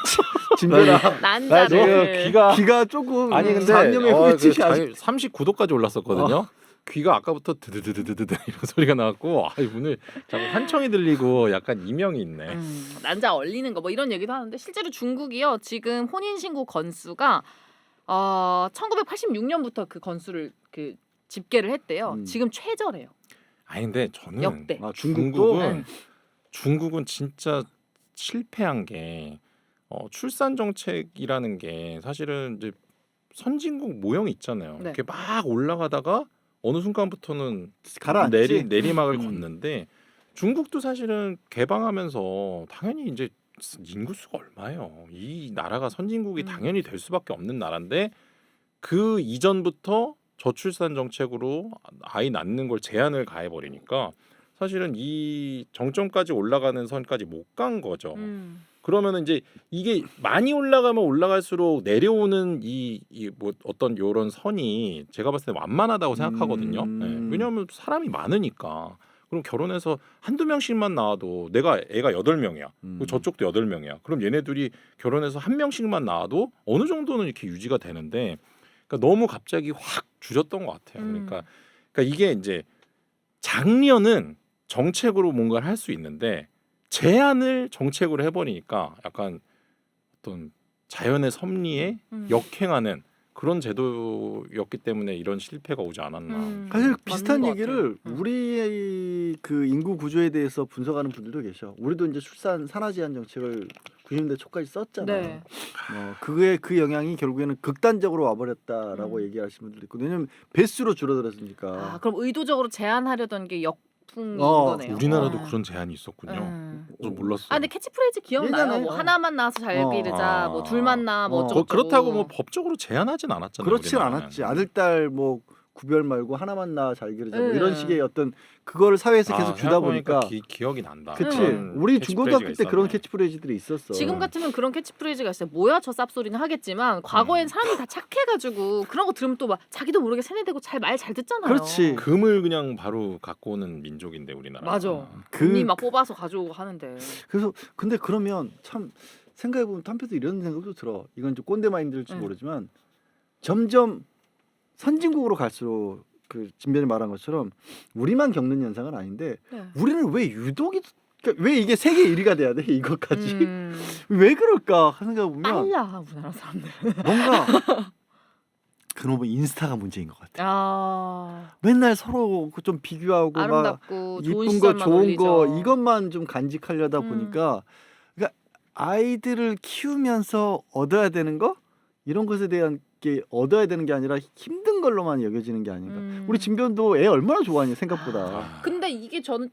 진별아 난자를 귀가 조금 아니 근데 잔념의 후유증이 아직 39도까지 올랐었거든요. 귀가 아까부터 드드드드드드 이런 소리가 나왔고 오늘 자꾸 환청이 들리고 약간 이명이 있네. 난자 얼리는 거 뭐 이런 얘기도 하는데 실제로 중국이요 지금 혼인 신고 건수가 1986년부터 그 건수를 그 집계를 했대요. 지금 최저래요. 아니 근데 저는 역대. 중국은 진짜 실패한 게 출산 정책이라는 게 사실은 이제 선진국 모형이 있잖아요. 네. 이렇게 막 올라가다가 어느 순간부터는 가라앉지. 내리막을 걷는데 중국도 사실은 개방하면서 당연히 이제 인구수가 얼마예요. 이 나라가 선진국이 당연히 될 수밖에 없는 나라인데 그 이전부터 저출산 정책으로 아이 낳는 걸 제한을 가해 버리니까 사실은 이 정점까지 올라가는 선까지 못 간 거죠. 그러면은 이제 이게 많이 올라가면 올라갈수록 내려오는 이 뭐 어떤 요런 선이 제가 봤을 때 완만하다고 생각하거든요. 네. 왜냐하면 사람이 많으니까. 그럼 결혼해서 한두 명씩만 낳아도 내가 애가 8명이야. 그리고 저쪽도 8명이야. 그럼 얘네들이 결혼해서 한 명씩만 낳아도 어느 정도는 이렇게 유지가 되는데 그러니까 너무 갑자기 확 줄였던 것 같아요. 그러니까 이게 이제 작년은 정책으로 뭔가를 할 수 있는데 제한을 정책으로 해버리니까 약간 어떤 자연의 섭리에 역행하는 그런 제도였기 때문에 이런 실패가 오지 않았나. 사실 비슷한 맞는 것 얘기를 같아요. 우리의 그 인구 구조에 대해서 분석하는 분들도 계셔. 우리도 이제 출산 산하 제한 정책을 90년대 초까지 썼잖아. 네. 그게 그 영향이 결국에는 극단적으로 와버렸다라고 얘기하시는 분들도 있고, 왜냐면 배수로 줄어들었으니까. 그럼 의도적으로 제한하려던 게 역풍인 어, 거네요. 우리나라도 그런 제한이 있었군요. 저 몰랐어요. 근데 캐치프레이즈 기억나요? 예전에, 뭐 하나만 낳아서 잘 기르자, 뭐 둘만 낳아, 뭐 어쩌고 그렇다고 뭐 법적으로 제한하진 않았잖아요. 그렇진 우리나라는. 않았지. 아들 딸 뭐 구별 말고 하나만 낳아 잘 기르자 뭐 네. 이런 식의 어떤 그거를 사회에서 계속 주다 생각해보니까 보니까. 기억이 난다. 그치. 그런 우리 캐치프레이즈가 중고등학교 때 그런 있었네. 캐치프레이즈들이 있었어. 지금 같으면 그런 캐치프레이즈가 있어요. 뭐야 저 쌉소리는 하겠지만 과거엔 사람이 다 착해가지고 그런 거 들으면 또 막 자기도 모르게 세뇌되고 말 잘 듣잖아요. 그렇지. 금을 그냥 바로 갖고 오는 민족인데 우리나라. 맞아. 그- 돈이 막 뽑아서 가져오고 하는데. 그래서 근데 그러면 참 생각해보면 한편도 이런 생각도 들어. 이건 좀 꼰대 마인드일지 모르지만 점점 선진국으로 갈수록 그 진변이 말한 것처럼 우리만 겪는 현상은 아닌데 네. 우리는 왜 유독이 그러니까 왜 이게 세계 1위가 돼야 돼 이것까지 음, 왜 그럴까 생각해 보면 빨라 우리나라 사람들. 뭔가 그놈의 인스타가 문제인 것 같아. 맨날 서로 좀 비교하고 막 아름답고 좋은 이쁜 거 시절만 좋은 올리죠. 거 이것만 좀 간직하려다 보니까 그러니까 아이들을 키우면서 얻어야 되는 거 이런 것에 대한 게 얻어야 되는 게 아니라 힘든 걸로만 여겨지는 게 아닌가. 우리 진변도 애 얼마나 좋아하니 생각보다. 근데 이게 저는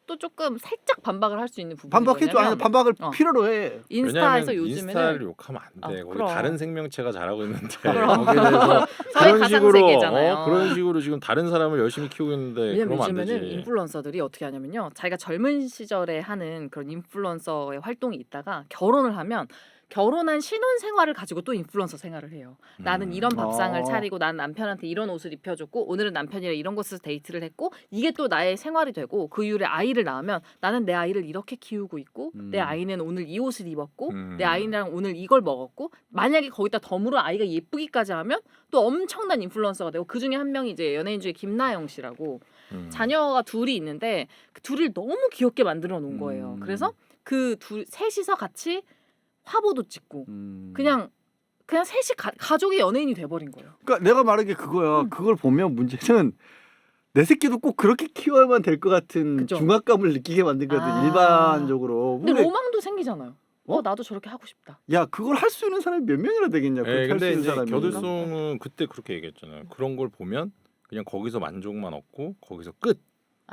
또 조금 살짝 반박을 할 수 있는 부분이 반박해줘. 아니 반박을 필요로 해. 인스타에서 왜냐하면 요즘에는 인스타를 욕하면 안 돼. 거기 그럼. 다른 생명체가 잘하고 있는데 그럼. 거기에 대해서 사회 그런 식으로 가상세계잖아요. 그런 식으로 지금 다른 사람을 열심히 키우고 있는데 왜냐면 그러면 안 요즘에는 되지. 인플루언서들이 어떻게 하냐면요. 자기가 젊은 시절에 하는 그런 인플루언서의 활동이 있다가 결혼을 하면 결혼한 신혼 생활을 가지고 또 인플루언서 생활을 해요. 나는 이런 밥상을 아. 차리고 난 남편한테 이런 옷을 입혀줬고 오늘은 남편이랑 이런 곳에서 데이트를 했고 이게 또 나의 생활이 되고 그 이후에 아이를 낳으면 나는 내 아이를 이렇게 키우고 있고 내 아이는 오늘 이 옷을 입었고 내 아이랑 오늘 이걸 먹었고 만약에 거기다 덤으로 아이가 예쁘기까지 하면 또 엄청난 인플루언서가 되고 그중에 한 명이 이제 연예인 중에 김나영 씨라고 자녀가 둘이 있는데 그 둘을 너무 귀엽게 만들어 놓은 거예요. 그래서 그 셋이서 같이 화보도 찍고 그냥 셋이 가족의 연예인이 돼버린 거예요. 그러니까 내가 말한 게 그거야. 그걸 보면 문제는 내 새끼도 꼭 그렇게 키워야만 될 것 같은 그죠. 중압감을 느끼게 만든 거거든. 아. 일반적으로. 근데 근데 로망도 생기잖아요. 나도 저렇게 하고 싶다. 야 그걸 할 수 있는 사람이 몇 명이나 되겠냐. 그렇게 할 수 근데 있는 이제 사람이. 겨들송은 그때 그렇게 얘기했잖아요. 그런 걸 보면 그냥 거기서 만족만 얻고 거기서 끝.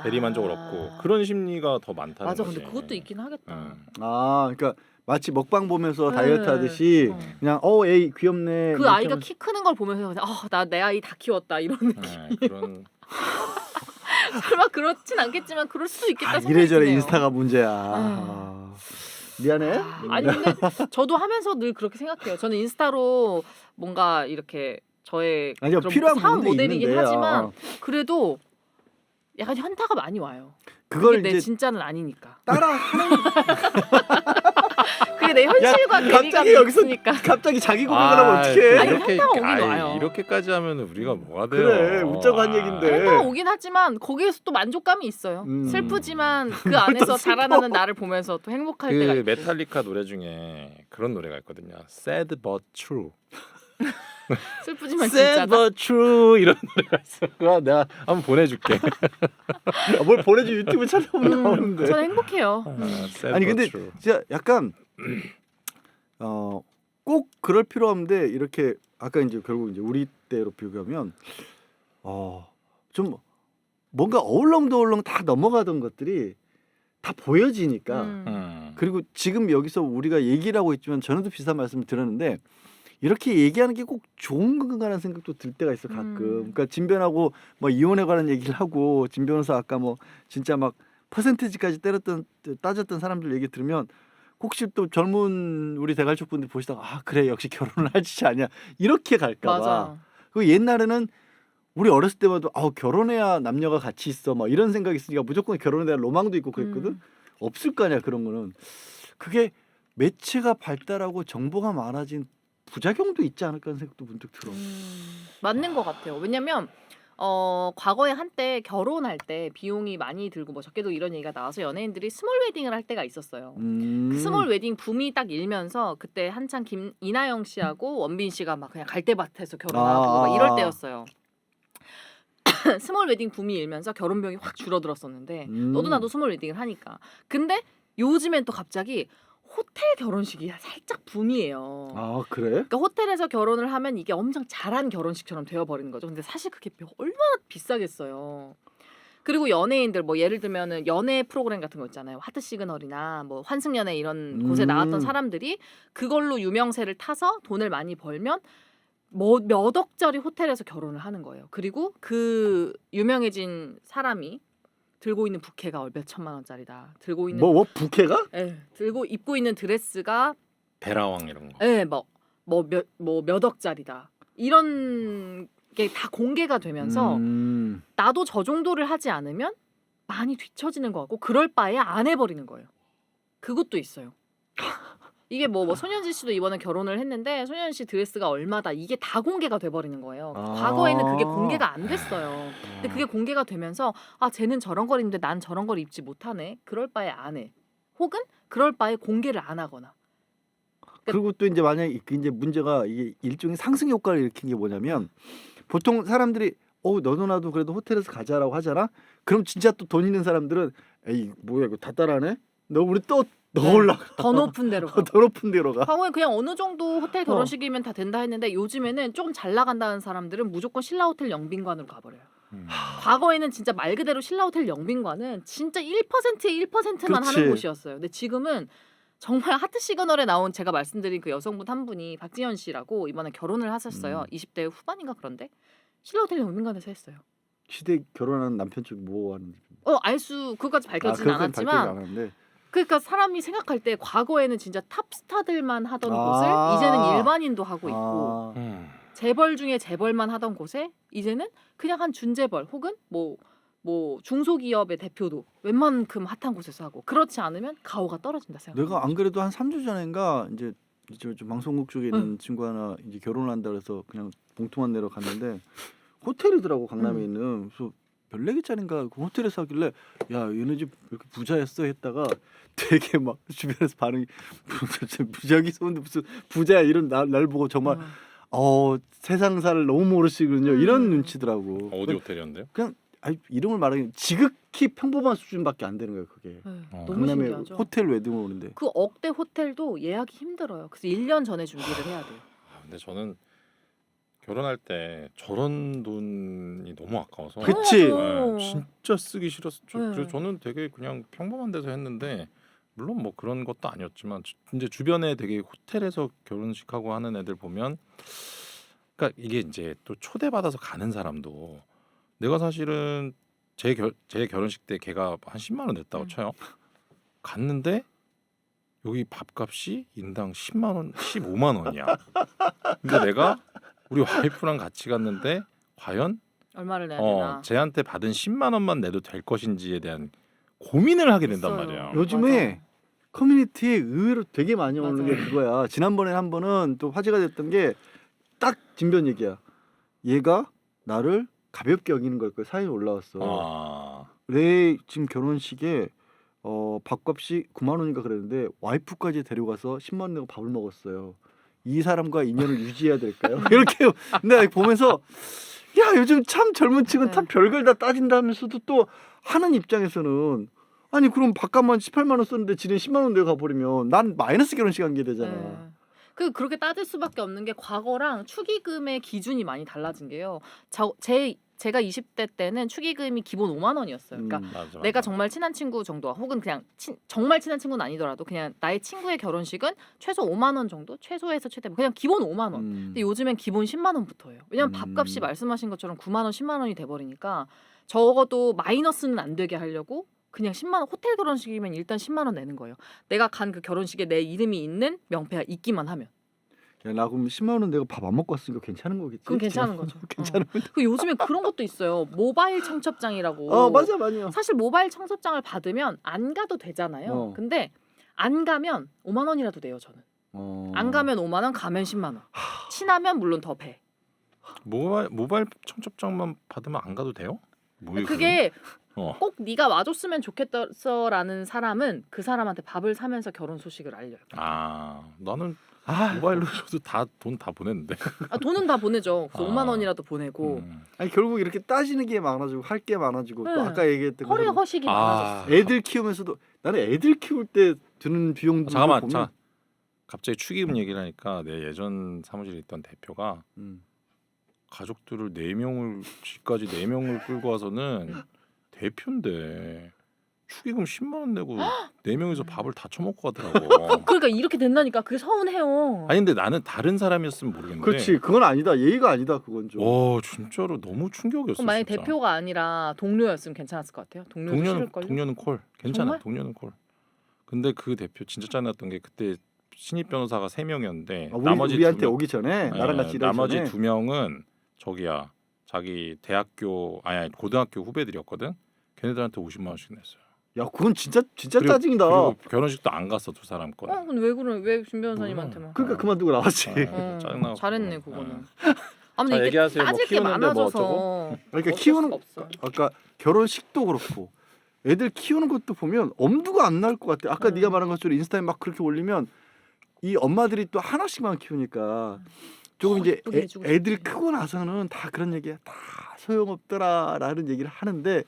대리 만족을 얻고 그런 심리가 더 많다는 맞아. 거지. 근데 그것도 있긴 하겠다. 아 그러니까 마치 먹방 보면서 네. 다이어트 하듯이 그냥 에이 귀엽네. 그 이렇게 아이가 하면서. 키 크는 걸 보면서 그냥 나 내 아이 다 키웠다 이런 느낌. 그런 설마 그렇진 않겠지만 그럴 수도 있겠다 생각이 이래저래 드네요. 인스타가 문제야. 미안해. 아니 근데 저도 하면서 늘 그렇게 생각해요. 저는 인스타로 뭔가 이렇게 저의 아니요 그런 필요한 사업 부분도 모델이긴 있는데 하지만 그래도 약간 현타가 많이 와요. 그걸 그게 내 이제 진짜는 아니니까. 따라 하는 그게 내 현실과 야, 괴리감이 갑자기 여기서 있으니까. 갑자기 자기 고백을 하면 어떡해. 아니, 현타가 오긴 와요. 이렇게까지 하면 우리가 뭐가 돼요? 그래, 웃자고 한 얘긴데. 현타가 오긴 하지만 거기에서 또 만족감이 있어요. 슬프지만 그 안에서 슬퍼. 자라나는 나를 보면서 또 행복할 때가 그 있고. 메탈리카 노래 중에 그런 노래가 있거든요. Sad but true. 슬프지만 Sad 진짜다. but true 이런 노래가 있어. 그거 내가 한번 보내줄게. 뭘 보내줘 유튜브 찾아보면 나오는데. 저는 행복해요. Sad 아니 but 근데 true. 진짜 약간 꼭 그럴 필요 없는데 이렇게 아까 이제 결국 이제 우리 때로 비교하면 좀 뭔가 어울렁더울렁 다 넘어가던 것들이 다 보여지니까 그리고 지금 여기서 우리가 얘기를 하고 있지만 전에도 비슷한 말씀을 드렸는데 이렇게 얘기하는 게 꼭 좋은 건가라는 생각도 들 때가 있어 가끔. 그러니까 진 변하고 뭐 이혼에 관한 얘기를 하고 진 변호사 아까 뭐 진짜 막 퍼센티지까지 따졌던 사람들 얘기 들으면 혹시 또 젊은 우리 대갈족 분들 보시다가 그래 역시 결혼을 할 짓이 아니야 이렇게 갈까봐. 맞아. 그 옛날에는 우리 어렸을 때마다 결혼해야 남녀가 같이 있어 막 이런 생각이 있으니까 무조건 결혼에 대한 로망도 있고 그랬거든. 없을 거 아니야 그런 거는. 그게 매체가 발달하고 정보가 많아진 부작용도 있지 않을까 하는 생각도 문득 들어. 맞는 것 같아요. 왜냐면 과거에 한때 결혼할 때 비용이 많이 들고 뭐 적게도 이런 얘기가 나와서 연예인들이 스몰 웨딩을 할 때가 있었어요. 그 스몰 웨딩 붐이 딱 일면서 그때 한창 이나영 씨하고 원빈 씨가 막 그냥 갈대밭에서 결혼하고 막 이럴 때였어요. 스몰 웨딩 붐이 일면서 결혼 비용이 확 줄어들었었는데 너도 나도 스몰 웨딩을 하니까. 근데 요즘엔 또 갑자기 호텔 결혼식이 살짝 붐이에요. 아 그래? 그러니까 호텔에서 결혼을 하면 이게 엄청 잘한 결혼식처럼 되어버리는 거죠. 근데 사실 그게 얼마나 비싸겠어요. 그리고 연예인들 뭐 예를 들면은 연애 프로그램 같은 거 있잖아요. 하트 시그널이나 뭐 환승연애 이런 곳에 나왔던 사람들이 그걸로 유명세를 타서 돈을 많이 벌면 뭐 몇 억짜리 호텔에서 결혼을 하는 거예요. 그리고 그 유명해진 사람이 들고 있는 부케가 몇 천만 원짜리다. 들고 있는 뭐 부케가? 들고 입고 있는 드레스가 베라왕 이런 거. 몇 억짜리다. 이런 게 다 공개가 되면서 나도 저 정도를 하지 않으면 많이 뒤처지는 것 같고 그럴 바에 안 해버리는 거예요. 그것도 있어요. 이게 뭐 손현진 씨도 이번에 결혼을 했는데 손현진 씨 드레스가 얼마다 이게 다 공개가 돼버리는 거예요. 과거에는 그게 공개가 안 됐어요. 근데 그게 공개가 되면서 쟤는 저런 걸 입는데 난 저런 걸 입지 못하네. 그럴 바에 안 해. 혹은 그럴 바에 공개를 안 하거나. 그리고 또 이제 만약 이제 문제가 이게 일종의 상승 효과를 일으킨 게 뭐냐면 보통 사람들이 너도 나도 그래도 호텔에서 가자라고 하잖아. 그럼 진짜 또 돈 있는 사람들은 에이 뭐야 이거 다 따라하네. 너 우리 또 올라가. 더 높은 데로 가. 더 높은 데로 가. 과거에 그냥 어느 정도 호텔 결혼식이면 다 된다 했는데 요즘에는 조금 잘 나간다는 사람들은 무조건 신라 호텔 영빈관으로 가버려요. 과거에는 진짜 말 그대로 신라 호텔 영빈관은 진짜 1%의 1%만 그렇지. 하는 곳이었어요. 근데 지금은 정말 하트 시그널에 나온 제가 말씀드린 그 여성분 한 분이 박지현 씨라고 이번에 결혼을 하셨어요. 20대 후반인가 그런데 신라 호텔 영빈관에서 했어요. 시댁 결혼한 남편 쪽 뭐 하는지. 그거까지 밝혀지진 그건 밝혀지지 않았지만 않았는데. 그러니까 사람이 생각할 때 과거에는 진짜 탑스타들만 하던 아. 곳을 이제는 일반인도 하고 있고 아. 재벌 중에 재벌만 하던 곳에 이제는 그냥 한 준재벌 혹은 뭐 중소기업의 대표도 웬만큼 핫한 곳에서 하고 그렇지 않으면 가오가 떨어진다 생각. 내가 안 그래도 한 3주 전인가 이제 저 방송국 쪽에 있는 친구 하나 이제 결혼을 한다 그래서 그냥 봉투만 내러 갔는데 호텔이더라고 강남에 있는. 그래서 14개짜리인가 그 호텔에서 하길래 야 얘네 집 이렇게 부자였어 했다가 되게 막 주변에서 반응이 무슨 부자기서 근데 무슨 부자야 이런 날 보고 정말 세상사를 너무 모르시군요 이런 눈치더라고. 어디 호텔이었는데요? 그냥 이름을 말하기 지극히 평범한 수준밖에 안 되는 거예요 그게. 너무 강남에 신기하죠. 호텔 웨딩을 오는데. 그 억대 호텔도 예약이 힘들어요. 그래서 1년 전에 준비를 해야 돼요. 근데 저는 결혼할 때 저런 돈이 너무 아까워서 그치. 당연하죠. 진짜 쓰기 싫었어. 네. 그래서 저는 되게 그냥 평범한 데서 했는데 물론 뭐 그런 것도 아니었지만 이제 주변에 되게 호텔에서 결혼식하고 하는 애들 보면 그러니까 이게 이제 또 초대받아서 가는 사람도 내가 사실은 제 결혼식 때 걔가 한 10만 원 냈다고 쳐요. 갔는데 여기 밥값이 인당 10만 원, 15만 원이야. 근데 내가 우리 와이프랑 같이 갔는데 과연 얼마를 내야 되나. 쟤한테 받은 10만 원만 내도 될 것인지에 대한 고민을 하게 된단 있어요. 말이야. 요즘에 커뮤니티에 의외로 되게 많이 오는 게 맞아요. 그거야. 지난번에 한 번은 또 화제가 됐던 게 딱 진변 얘기야. 얘가 나를 가볍게 여기는 걸 거야. 사연이 올라왔어. 아, 내 지금 결혼식에 밥값이 9만 원인가 그랬는데 와이프까지 데려가서 10만 원 내고 밥을 먹었어요. 이 사람과 인연을 유지해야 될까요? 이렇게 내가 보면서 야 요즘 참 젊은 층은 다 네. 별걸 다 따진다면서도 또 하는 입장에서는 아니 그럼 밥값만 18만 원 썼는데 지는 10만 원 내고 가버리면 난 마이너스 결혼식 한 게 되잖아. 네. 그렇게 따질 수밖에 없는 게 과거랑 축의금의 기준이 많이 달라진 게요. 제가 20대 때는 축의금이 기본 5만 원이었어요. 그러니까 맞아. 내가 정말 친한 친구 정도와 혹은 그냥 정말 친한 친구는 아니더라도 그냥 나의 친구의 결혼식은 최소 5만 원 정도, 최소에서 최대 그냥 기본 5만 원. 근데 요즘엔 기본 10만 원부터예요. 왜냐면 밥값이 말씀하신 것처럼 9만 원, 10만 원이 돼버리니까 적어도 마이너스는 안 되게 하려고 그냥 10만 원 호텔 결혼식이면 일단 10만 원 내는 거예요. 내가 간 그 결혼식에 내 이름이 있는 명패가 있기만 하면. 야, 나 그럼 10만 원 내가 밥 안 먹고 왔으니까 괜찮은 거겠지? 그건 괜찮은 거죠. 괜찮은 그 요즘에 그런 것도 있어요. 모바일 청첩장이라고. 맞아 맞아. 사실 모바일 청첩장을 받으면 안 가도 되잖아요. 근데 안 가면 5만 원이라도 내요 저는. 안 가면 5만 원, 가면 10만 원. 친하면 물론 더 배. 모바일 청첩장만 받으면 안 가도 돼요? 뭐예요, 그게 그건? 꼭 네가 와줬으면 좋겠어라는 사람은 그 사람한테 밥을 사면서 결혼 소식을 알려요. 나는 아 모바일로 줘도 돈 다 보냈는데. 돈은 다 보내죠. 그래서 아. 5만 원이라도 보내고 아니 결국 이렇게 따지는 게 많아지고 할 게 많아지고 네. 또 아까 얘기했던 허리 것처럼 허식이 많아졌어. 애들 키우면서도 나는 애들 키울 때 드는 비용도 잠깐만, 보면 갑자기 축의금 얘기를 하니까 내 예전 사무실에 있던 대표가 가족들을 4명을 집까지 4명을 끌고 와서는 대표인데 축의금 10만 원 내고 4명이서 밥을 다 처먹고 가더라고. 그러니까 이렇게 된다니까 그게 서운해요. 아니 근데 나는 다른 사람이었으면 모르겠는데. 그렇지 그건 아니다 예의가 아니다 그건 좀. 진짜로 너무 충격이었어. 그럼 만약 진짜. 대표가 아니라 동료였으면 괜찮았을 것 같아요. 동료도 싫을걸요? 동료는 콜. 괜찮아. 정말? 동료는 콜. 근데 그 대표 진짜 짠났던 게 그때 신입 변호사가 3명이었는데 우리한테 2명, 오기 전에 나랑 같이 일하기 나머지 전에 2명은 저기야 자기 대학교 아니 고등학교 후배들이었거든. 걔네들한테 50만 원씩 냈어요. 야 그건 진짜 그리고- 짜증이다. 그리고 결혼식도 안 갔어 두 사람 건. 근데 왜 그래? 왜 준 변호사님한테만? 그러니까 그만두고 나왔지. 짜증나고. 잘했네 그거는. 자, 아무튼 이게 얘기하세요. 뭐 따질 게 키우는데 뭐 많아져서 그러니까 어쩔 키우는 수가 없어요. 아까 결혼식도 그렇고 애들 키우는 것도 보면 엄두가 안 날 것 같아. 아까 네가 말한 것처럼 인스타에 막 그렇게 올리면 이 엄마들이 또 하나씩만 키우니까 조금 이제 예쁘게 해주고 애들 싶지. 크고 나서는 다 그런 얘기야. 다 소용없더라라는 얘기를 하는데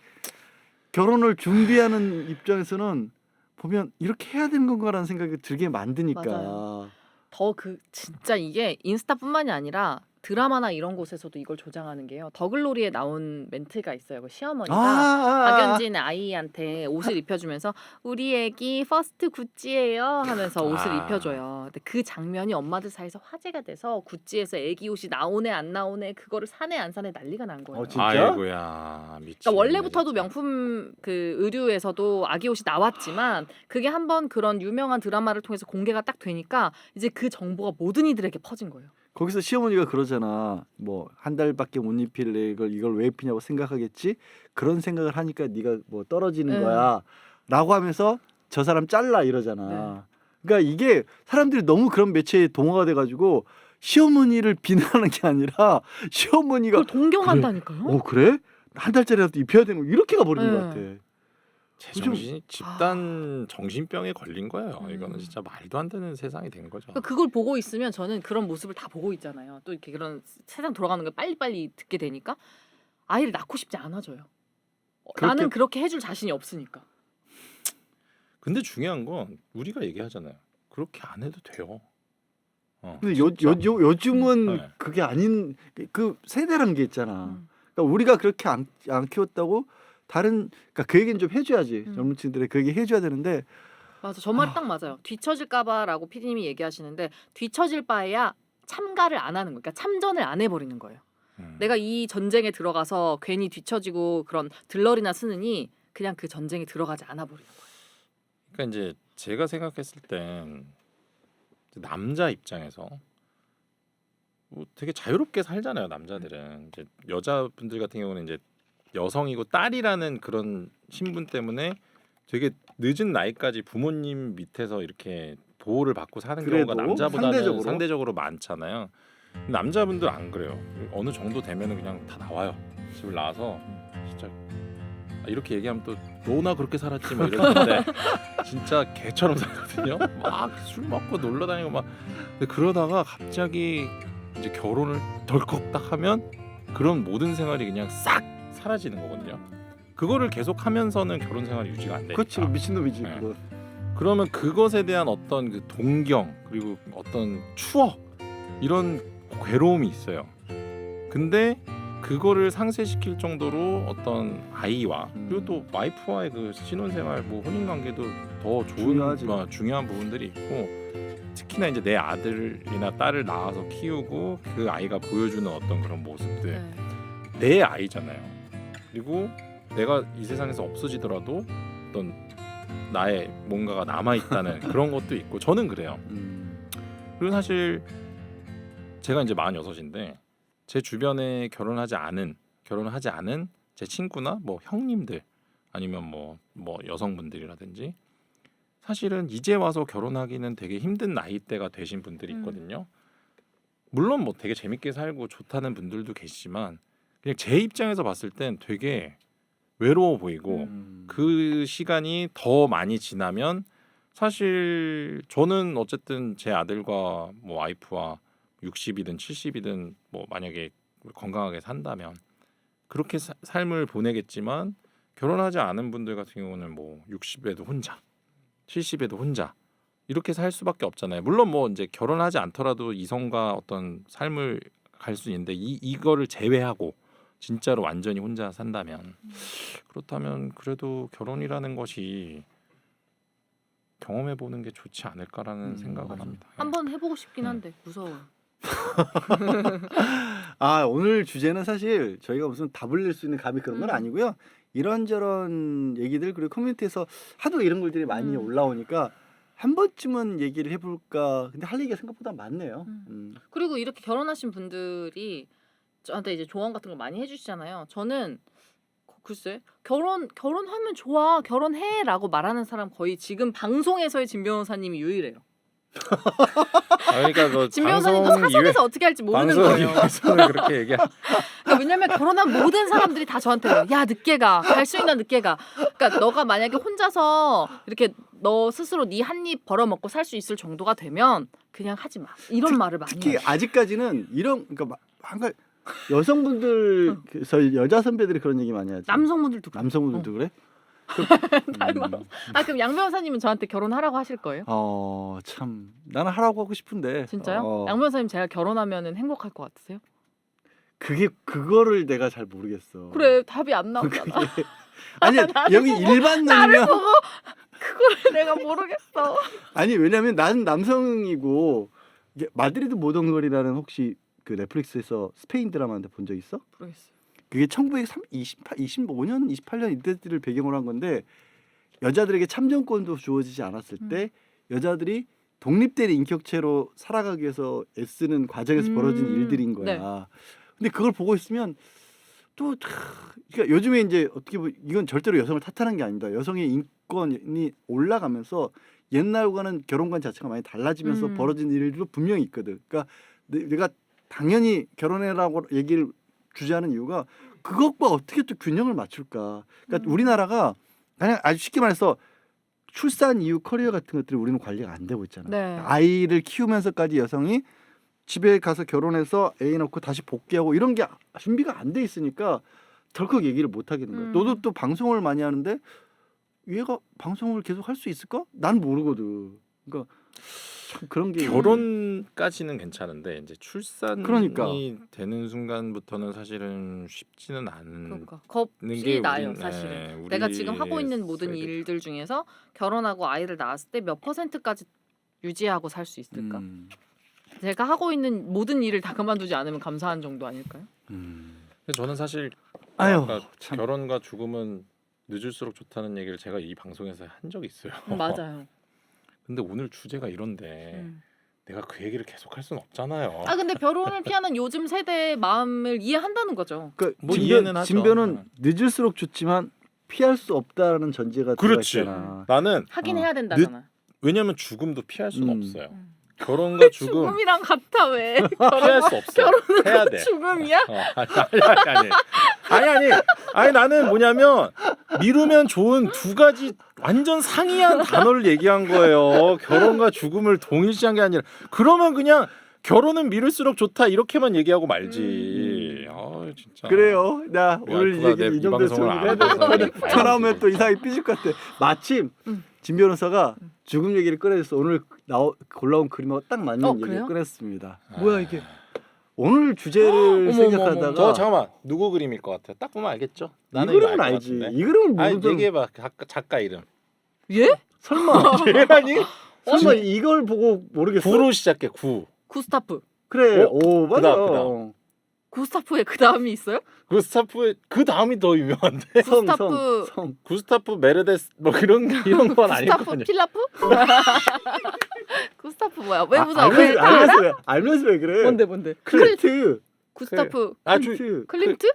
결혼을 준비하는 입장에서는 보면 이렇게 해야 되는 건가라는 생각이 들게 만드니까. 맞아요. 더 진짜 이게 인스타뿐만이 아니라 드라마나 이런 곳에서도 이걸 조장하는 게요. 더글로리에 나온 멘트가 있어요. 그 시어머니가 아. 박연진 아이한테 옷을 입혀주면서 우리 애기 퍼스트 구찌예요 하면서 옷을 아. 입혀줘요. 근데 그 장면이 엄마들 사이에서 화제가 돼서 구찌에서 애기 옷이 나오네 안 나오네 그거를 사네 안 사네 난리가 난 거예요. 진짜? 아이고야 미치. 그러니까 원래부터도 명품 그 의류에서도 아기 옷이 나왔지만 그게 한번 그런 유명한 드라마를 통해서 공개가 딱 되니까 이제 그 정보가 모든 이들에게 퍼진 거예요. 거기서 시어머니가 그러잖아. 뭐 한 달밖에 못 입힐래 이걸 왜 입히냐고 생각하겠지. 그런 생각을 하니까 네가 뭐 떨어지는 네. 거야라고 하면서 저 사람 잘라 이러잖아. 네. 그러니까 이게 사람들이 너무 그런 매체에 동화가 돼가지고 시어머니를 비난하는 게 아니라 시어머니가 그걸 동경한다니까요. 그래? 한 달짜리라도 입혀야 되는 거 이렇게 가버리는 네. 것 같아. 제정신 집단 정신병에 걸린 거예요. 음. 이거는 진짜 말도 안 되는 세상이 된 거죠. 그러니까 그걸 보고 있으면 저는 그런 모습을 다 보고 있잖아요. 또 이렇게 그런 세상 돌아가는 걸 빨리빨리 듣게 되니까 아이를 낳고 싶지 않아져요. 나는 그렇게 해줄 자신이 없으니까. 근데 중요한 건 우리가 얘기하잖아요. 그렇게 안 해도 돼요. 근데 진짜. 요즘은 네. 그게 아닌 그 세대라는 게 있잖아. 음. 그러니까 우리가 그렇게 안 키웠다고 다른 그러니까 그 얘기는 좀 해줘야지. 젊은 층들이 그 얘기 해줘야 되는데 맞아, 저 말이 딱 맞아요. 뒤처질까봐라고 피디님이 얘기하시는데 뒤처질 바에야 참가를 안 하는 거예요. 그러니까 참전을 안 해버리는 거예요. 내가 이 전쟁에 들어가서 괜히 뒤처지고 그런 들러리나 쓰느니 그냥 그 전쟁에 들어가지 않아 버리는 거예요. 그러니까 이제 제가 생각했을 땐 남자 입장에서 뭐 되게 자유롭게 살잖아요. 남자들은 이제 여자분들 같은 경우는 이제 여성이고 딸이라는 그런 신분 때문에 되게 늦은 나이까지 부모님 밑에서 이렇게 보호를 받고 사는 경우가 그래도 남자보다는 상대적으로? 상대적으로 많잖아요. 남자분들 안 그래요. 어느 정도 되면은 그냥 다 나와요. 집을 나와서 진짜 이렇게 얘기하면 또 너나 그렇게 살았지 뭐 이러는데 진짜 개처럼 살거든요. 막 술 먹고 놀러 다니고 막 근데 그러다가 갑자기 이제 결혼을 덜컥 딱 하면 그런 모든 생활이 그냥 싹 사라지는 거거든요. 그거를 계속 하면서는 결혼 생활이 유지가 안 되니까. 그렇지 미친놈이지 네. 그거. 그러면 그것에 대한 어떤 그 동경 그리고 어떤 추억 이런 괴로움이 있어요. 근데 그거를 상쇄시킬 정도로 어떤 아이와 그리고 또 와이프와의 그 신혼생활 뭐 혼인관계도 더 좋은 중요하지. 중요한 부분들이 있고 특히나 이제 내 아들이나 딸을 낳아서 키우고 그 아이가 보여주는 어떤 그런 모습들 네. 내 아이잖아요. 그리고 내가 이 세상에서 없어지더라도 어떤 나의 뭔가가 남아있다는 그런 것도 있고 저는 그래요. 그리고 사실 제가 이제 46인데 제 주변에 결혼하지 않은 제 친구나 뭐 형님들 아니면 뭐 여성분들이라든지 사실은 이제 와서 결혼하기는 되게 힘든 나이대가 되신 분들이 있거든요. 물론 뭐 되게 재밌게 살고 좋다는 분들도 계시지만 그냥 제 입장에서 봤을 땐 되게 외로워 보이고 그 시간이 더 많이 지나면 사실 저는 어쨌든 제 아들과 뭐 와이프와 60이든 70이든 뭐 만약에 건강하게 산다면 그렇게 삶을 보내겠지만 결혼하지 않은 분들 같은 경우는 뭐 60에도 혼자 70에도 혼자 이렇게 살 수밖에 없잖아요. 물론 뭐 이제 결혼하지 않더라도 이성과 어떤 삶을 갈 수 있는데 이거를 제외하고 진짜로 완전히 혼자 산다면 그렇다면 그래도 결혼이라는 것이 경험해 보는 게 좋지 않을까라는 생각을 합니다. 한번 해보고 싶긴 한데 무서워요. 오늘 주제는 사실 저희가 무슨 답을 낼 수 있는 감이 그런 건 아니고요. 이런저런 얘기들 그리고 커뮤니티에서 하도 이런 글들이 많이 올라오니까 한 번쯤은 얘기를 해볼까. 근데 할 얘기가 생각보다 많네요. 그리고 이렇게 결혼하신 분들이 저한테 이제 조언 같은 걸 많이 해주시잖아요. 저는 글쎄 결혼하면 좋아 결혼해라고 말하는 사람 거의 지금 방송에서의 진 변호사님이 유일해요. 그러니까 그 진 변호사님도 사석에서 어떻게 할지 모르는 거예요. 방송에서는 그렇게 얘기하. 그러니까 왜냐면 결혼한 모든 사람들이 다 저한테 와요. 야 늦게 갈 수 있나 늦게 가. 그러니까 너가 만약에 혼자서 이렇게 너 스스로 네 한 입 벌어먹고 살 수 있을 정도가 되면 그냥 하지 마. 이런 말을 많이 특히 해요. 아직까지는 이런 그러니까 한가 여성분들에서 여자 선배들이 그런 얘기 많이 하지. 남성분들도 그래요. 남성분들도 그래? 그럼 양 변호사님은 저한테 결혼하라고 하실 거예요? 참 나는 하라고 하고 싶은데. 진짜요? 양 변호사님 제가 결혼하면은 행복할 것 같으세요? 그거를 내가 잘 모르겠어. 그래 답이 안 나오잖아. 그게 아니야 여기 일반 나를 놈이면 보고 그거를 내가 모르겠어. 아니 왜냐면 나는 남성이고 이게 마드리드 모던 걸이라는 혹시 그 넷플릭스에서 스페인 드라마인데 본 적 있어? 모르겠어. 그게 1925년 28년 이때를 배경으로 한 건데 여자들에게 참정권도 주어지지 않았을 때 여자들이 독립된 인격체로 살아가기 위해서 애쓰는 과정에서 벌어진 일들인 거야. 네. 근데 그걸 보고 있으면 또 그러니까 요즘에 이제 어떻게 보면 이건 절대로 여성을 탓하는 게 아닙니다. 여성의 인권이 올라가면서 옛날과는 결혼관 자체가 많이 달라지면서 벌어진 일들도 분명히 있거든. 그러니까 내가 당연히 결혼해라고 얘기를 주재하는 이유가 그것과 어떻게 또 균형을 맞출까. 그러니까 우리나라가 그냥 아주 쉽게 말해서 출산 이후 커리어 같은 것들이 우리는 관리가 안 되고 있잖아. 네. 아이를 키우면서까지 여성이 집에 가서 결혼해서 애 낳고 다시 복귀하고 이런 게 준비가 안 돼 있으니까 덜컥 얘기를 못 하겠는 거야. 너도 또 방송을 많이 하는데 얘가 방송을 계속 할 수 있을까? 난 모르거든. 그러니까 참 그런 게 결혼까지는 괜찮은데 이제 출산이 그러니까. 되는 순간부터는 사실은 쉽지는 않은 그러니까 게 겁이 나요 우리- 사실은. 네, 우리 내가 지금 하고 있는 모든 세대. 일들 중에서 결혼하고 아이를 낳았을 때 몇 %까지 유지하고 살 수 있을까? 제가 하고 있는 모든 일을 다 그만두지 않으면 감사한 정도 아닐까요? 근데 저는 사실 아유, 아까 참. 결혼과 죽음은 늦을수록 좋다는 얘기를 제가 이 방송에서 한 적이 있어요. 맞아요. 근데 오늘 주제가 이런데 음. 내가 그 얘기를 계속 할 수는 없잖아요. 아 근데 결혼을 피하는 요즘 세대의 마음을 이해한다는 거죠. 그러니까 뭐 이해는 하죠. 진변은 늦을수록 좋지만 피할 수 없다는 전제가 그렇지. 들어있잖아. 나는 하긴 어. 해야 된다잖아. 왜냐면 죽음도 피할 수는 음. 없어요. 결혼과 죽음 죽음이랑 같아 왜? 피할 수 없어. 해야 돼. 죽음이야? 아니 나는 뭐냐면 미루면 좋은 두 가지 완전 상이한 단어를 얘기한 거예요. 결혼과 죽음을 동일시한 게 아니라 그러면 그냥 결혼은 미룰수록 좋다 이렇게만 얘기하고 말지. 아 진짜. 그래요. 나 우리 오늘 알프가 이제 내 이 정도 방송을 안 해야 돼. 봐서 전화하면 또 이상하게 삐질 것 같아. 마침 진 변호사가 죽음 얘기를 꺼내줬어. 오늘 골라온 그림하고 딱 맞는 얘기를 그래요? 꺼냈습니다. 뭐야 이게? 오늘 주제를 어머, 생각하다가 저 잠깐만 누구 그림일 것 같아요? 딱 보면 알겠죠? 이 나는 그림은 이거 알 것 알지. 같은데. 이 그림을 아니 모르던 얘기해봐 작가 이름. 예? 설마 얘라니? 설마 이걸 보고 모르겠어? 구로 시작해 구. 구스타프. 그래. 어? 오 맞아. 그다음. 구스타프의 그 다음이 있어요? 구스타프의 그 다음이 더 유명한데. 구스타프 구스타프 메르데스 뭐 이런 건 아닐 거 구스타프 아니야. 필라프? 구스타프 뭐야? 왜 웃어? 왜 다 알아? 알면서 왜 그래? 뭔데? 클린트. 구스타프 클린트. 클림트?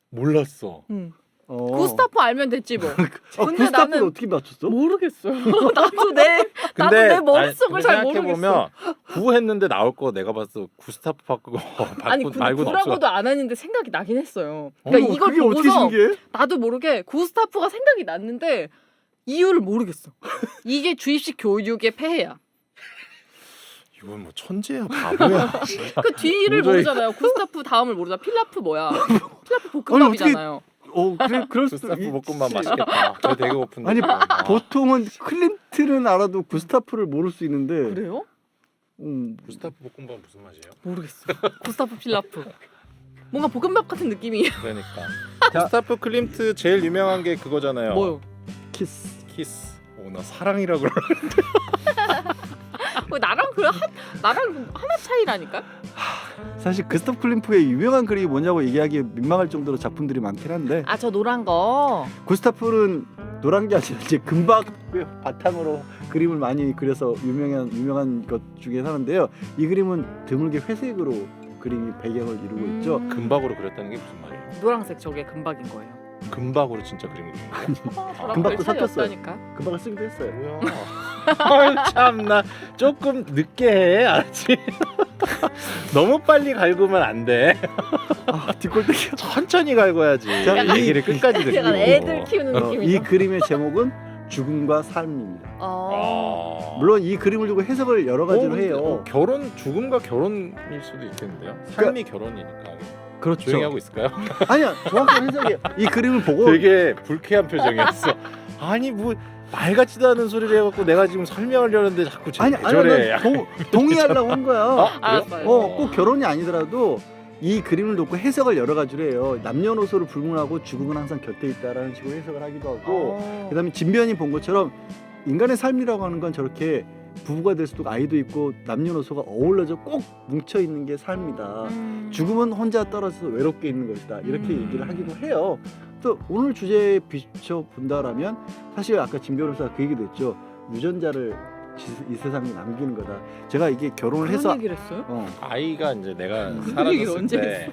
몰랐어. 응. 어. 구스타프 알면 됐지 뭐. 근데 구스타프를 나는 어떻게 맞췄어? 모르겠어요. 나도 내 머릿속을 잘 모르겠어. 생각해보면 구 했는데 나올 거 내가 봤어. 구스타프 바꾸고 아니 말고는 없어. 구라고도 안 했는데 생각이 나긴 했어요. 그러니까 이걸 그게 어떻게 보고서 신기해? 나도 모르게 구스타프가 생각이 났는데 이유를 모르겠어. 이게 주입식 교육의 폐해야. 이건 뭐 천재야 바보야. 그 뒤를 도저히- 모르잖아요. 구스타프 다음을 모르잖아. 필라프 뭐야? 필라프 볶음밥이잖아요. 그럴 수도 구스타프 볶음밥 맛있겠다. 저 되게 고픈데. 아니 지금. 보통은 클린트는 알아도 구스타프를 모를 수 있는데 그래요? 구스타프 볶음밥 무슨 맛이에요? 모르겠어. 구스타프 필라프. 뭔가 볶음밥 같은 느낌이. 그러니까 구스타프 클림트 제일 유명한 게 그거잖아요. 뭐요? 키스. 키스. 나 사랑이라 그러. 나랑 하나 차이라니까. 사실 구스타프 클림프의 유명한 그림이 뭐냐고 얘기하기 민망할 정도로 작품들이 많긴 한데 아 저 노란 거. 구스타프는 노란 게 아니라 이제 금박을 바탕으로 그림을 많이 그려서 유명한 것 중에 하나인데요. 이 그림은 드물게 회색으로 그림이 배경을 이루고 있죠. 금박으로 그렸다는 게 무슨 말이에요? 노란색 저게 금박인 거예요. 금박으로 진짜 그린 거예요? 금박도 섞였어요. 니까 금박을 쓰기도 했어요. 뭐야? 아유 참나 조금 늦게 해 알았지? 너무 빨리 갈구면 안 돼. 아, 뒷골대기가. 천천히 갈궈야지. 자, 이 얘기를 끝까지 듣고. 약간 애들 키우는 이 느낌이죠. 그림의 제목은 죽음과 삶입니다. 아. 물론 이 그림을 두고 해석을 여러 가지로 근데 해요. 결혼 죽음과 결혼일 수도 있겠는데요. 삶이 결혼이니까. 그렇죠. 조용히 하고 있을까요? 아니야, 정확한 해석이에요. 이 그림을 보고 되게 불쾌한 표정이었어. 아니 뭐 말 같지도 않은 소리를 해갖고 내가 지금 설명하려는데 자꾸 왜 저래? 아니, 동의하려고 한 거야. 어? 알았어요. 꼭 결혼이 아니더라도 이 그림을 놓고 해석을 여러 가지로 해요. 남녀노소를 불문하고 죽음은 항상 곁에 있다라는 식으로 해석을 하기도 하고 그다음에 진변이 본 것처럼 인간의 삶이라고 하는 건 저렇게 부부가 될 수도 있고 아이도 있고 남녀노소가 어울려져 꼭 뭉쳐 있는 게 삶이다. 죽음은 혼자 떨어져서 외롭게 있는 것이다. 이렇게 얘기를 하기도 해요. 또 오늘 주제에 비춰 본다라면 사실 아까 진 변호사가 그 얘기도 했죠. 유전자를 이 세상에 남기는 거다. 제가 이게 결혼을 그런 해서 얘기를 했어요? 아이가 이제 내가 얘기를 사라졌을 언제 때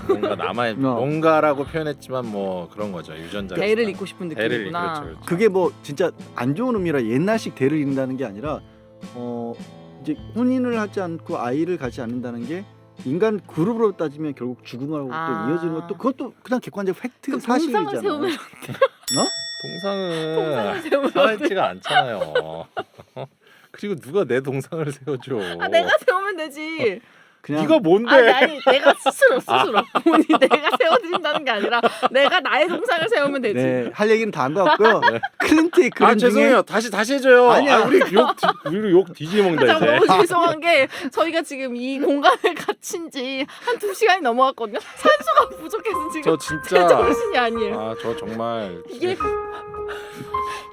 뭔가 남아 뭔가라고 표현했지만 뭐 그런 거죠. 유전자. 대를 잇고 싶은 대를 느낌이구나. 그렇죠. 그게 뭐 진짜 안 좋은 의미라 옛날식 대를 잇는다는 게 아니라 이제 혼인을 하지 않고 아이를 갖지 않는다는 게 인간 그룹으로 따지면 결국 죽음하고 또 이어지는 것도 그것도 그냥 객관적 팩트 그 사실이잖아요. 동상을 세우면 동상은 세우면 살아있지가 않잖아요. 그리고 누가 내 동상을 세워줘? 내가 세우면 되지. 그냥 네가 뭔데? 아니 내가 스스로 본인 내가 세워드린다는 게 아니라 내가 나의 동상을 세우면 되지. 네, 할 얘기는 다 한 것 같고요. 클린트의 그림 아 죄송해요. 다시 해줘요. 아니야. 우리 욕 뒤지게 먹는다 저 이제. 너무 죄송한 게 저희가 지금 이 공간에 갇힌 지 한 2시간이 넘어갔거든요. 산소가 부족해서 지금 저 진짜 정신이 아니에요. 아 저 정말 이게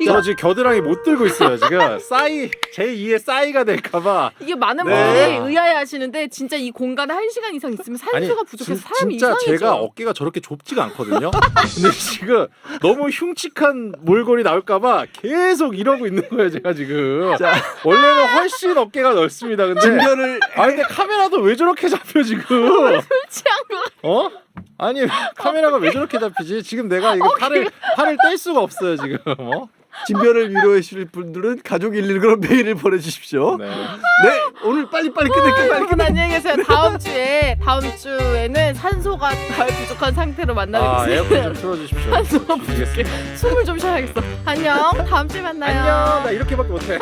저 지금 겨드랑이 못 들고 있어요 지금. 제2의 싸이가 될까봐. 이게 많은 네. 분들이 의아해하시는데 진짜 이 공간에 1시간 이상 있으면 산소가 부족해서 사람이 진짜 이상해져. 제가 어깨가 저렇게 좁지가 않거든요. 근데 지금 너무 흉측한 몰골이 나올까봐 계속 이러고 있는 거예요 제가 지금. 자, 원래는 훨씬 어깨가 넓습니다. 근데 진변을 근데 카메라도 왜 저렇게 잡혀 지금? 취한 거 어? 아니 카메라가 왜 저렇게 잡히지? 지금 내가 이거 팔을 뗄 수가 없어요 지금. 진변을 위로해 주실 분들은 가족 119로 메일을 보내주십시오. 네. 네, 오늘 빨리 끝낼게요. 여러분 안녕히 계세요. 다음 주에는 산소가 덜 부족한 상태로 만나뵙겠습니다. 에어컨 좀 틀어주십시오. 산소가 부족해. 숨을 좀 쉬어야겠어. 안녕. 다음 주에 만나요. 안녕. 나 이렇게밖에 못해.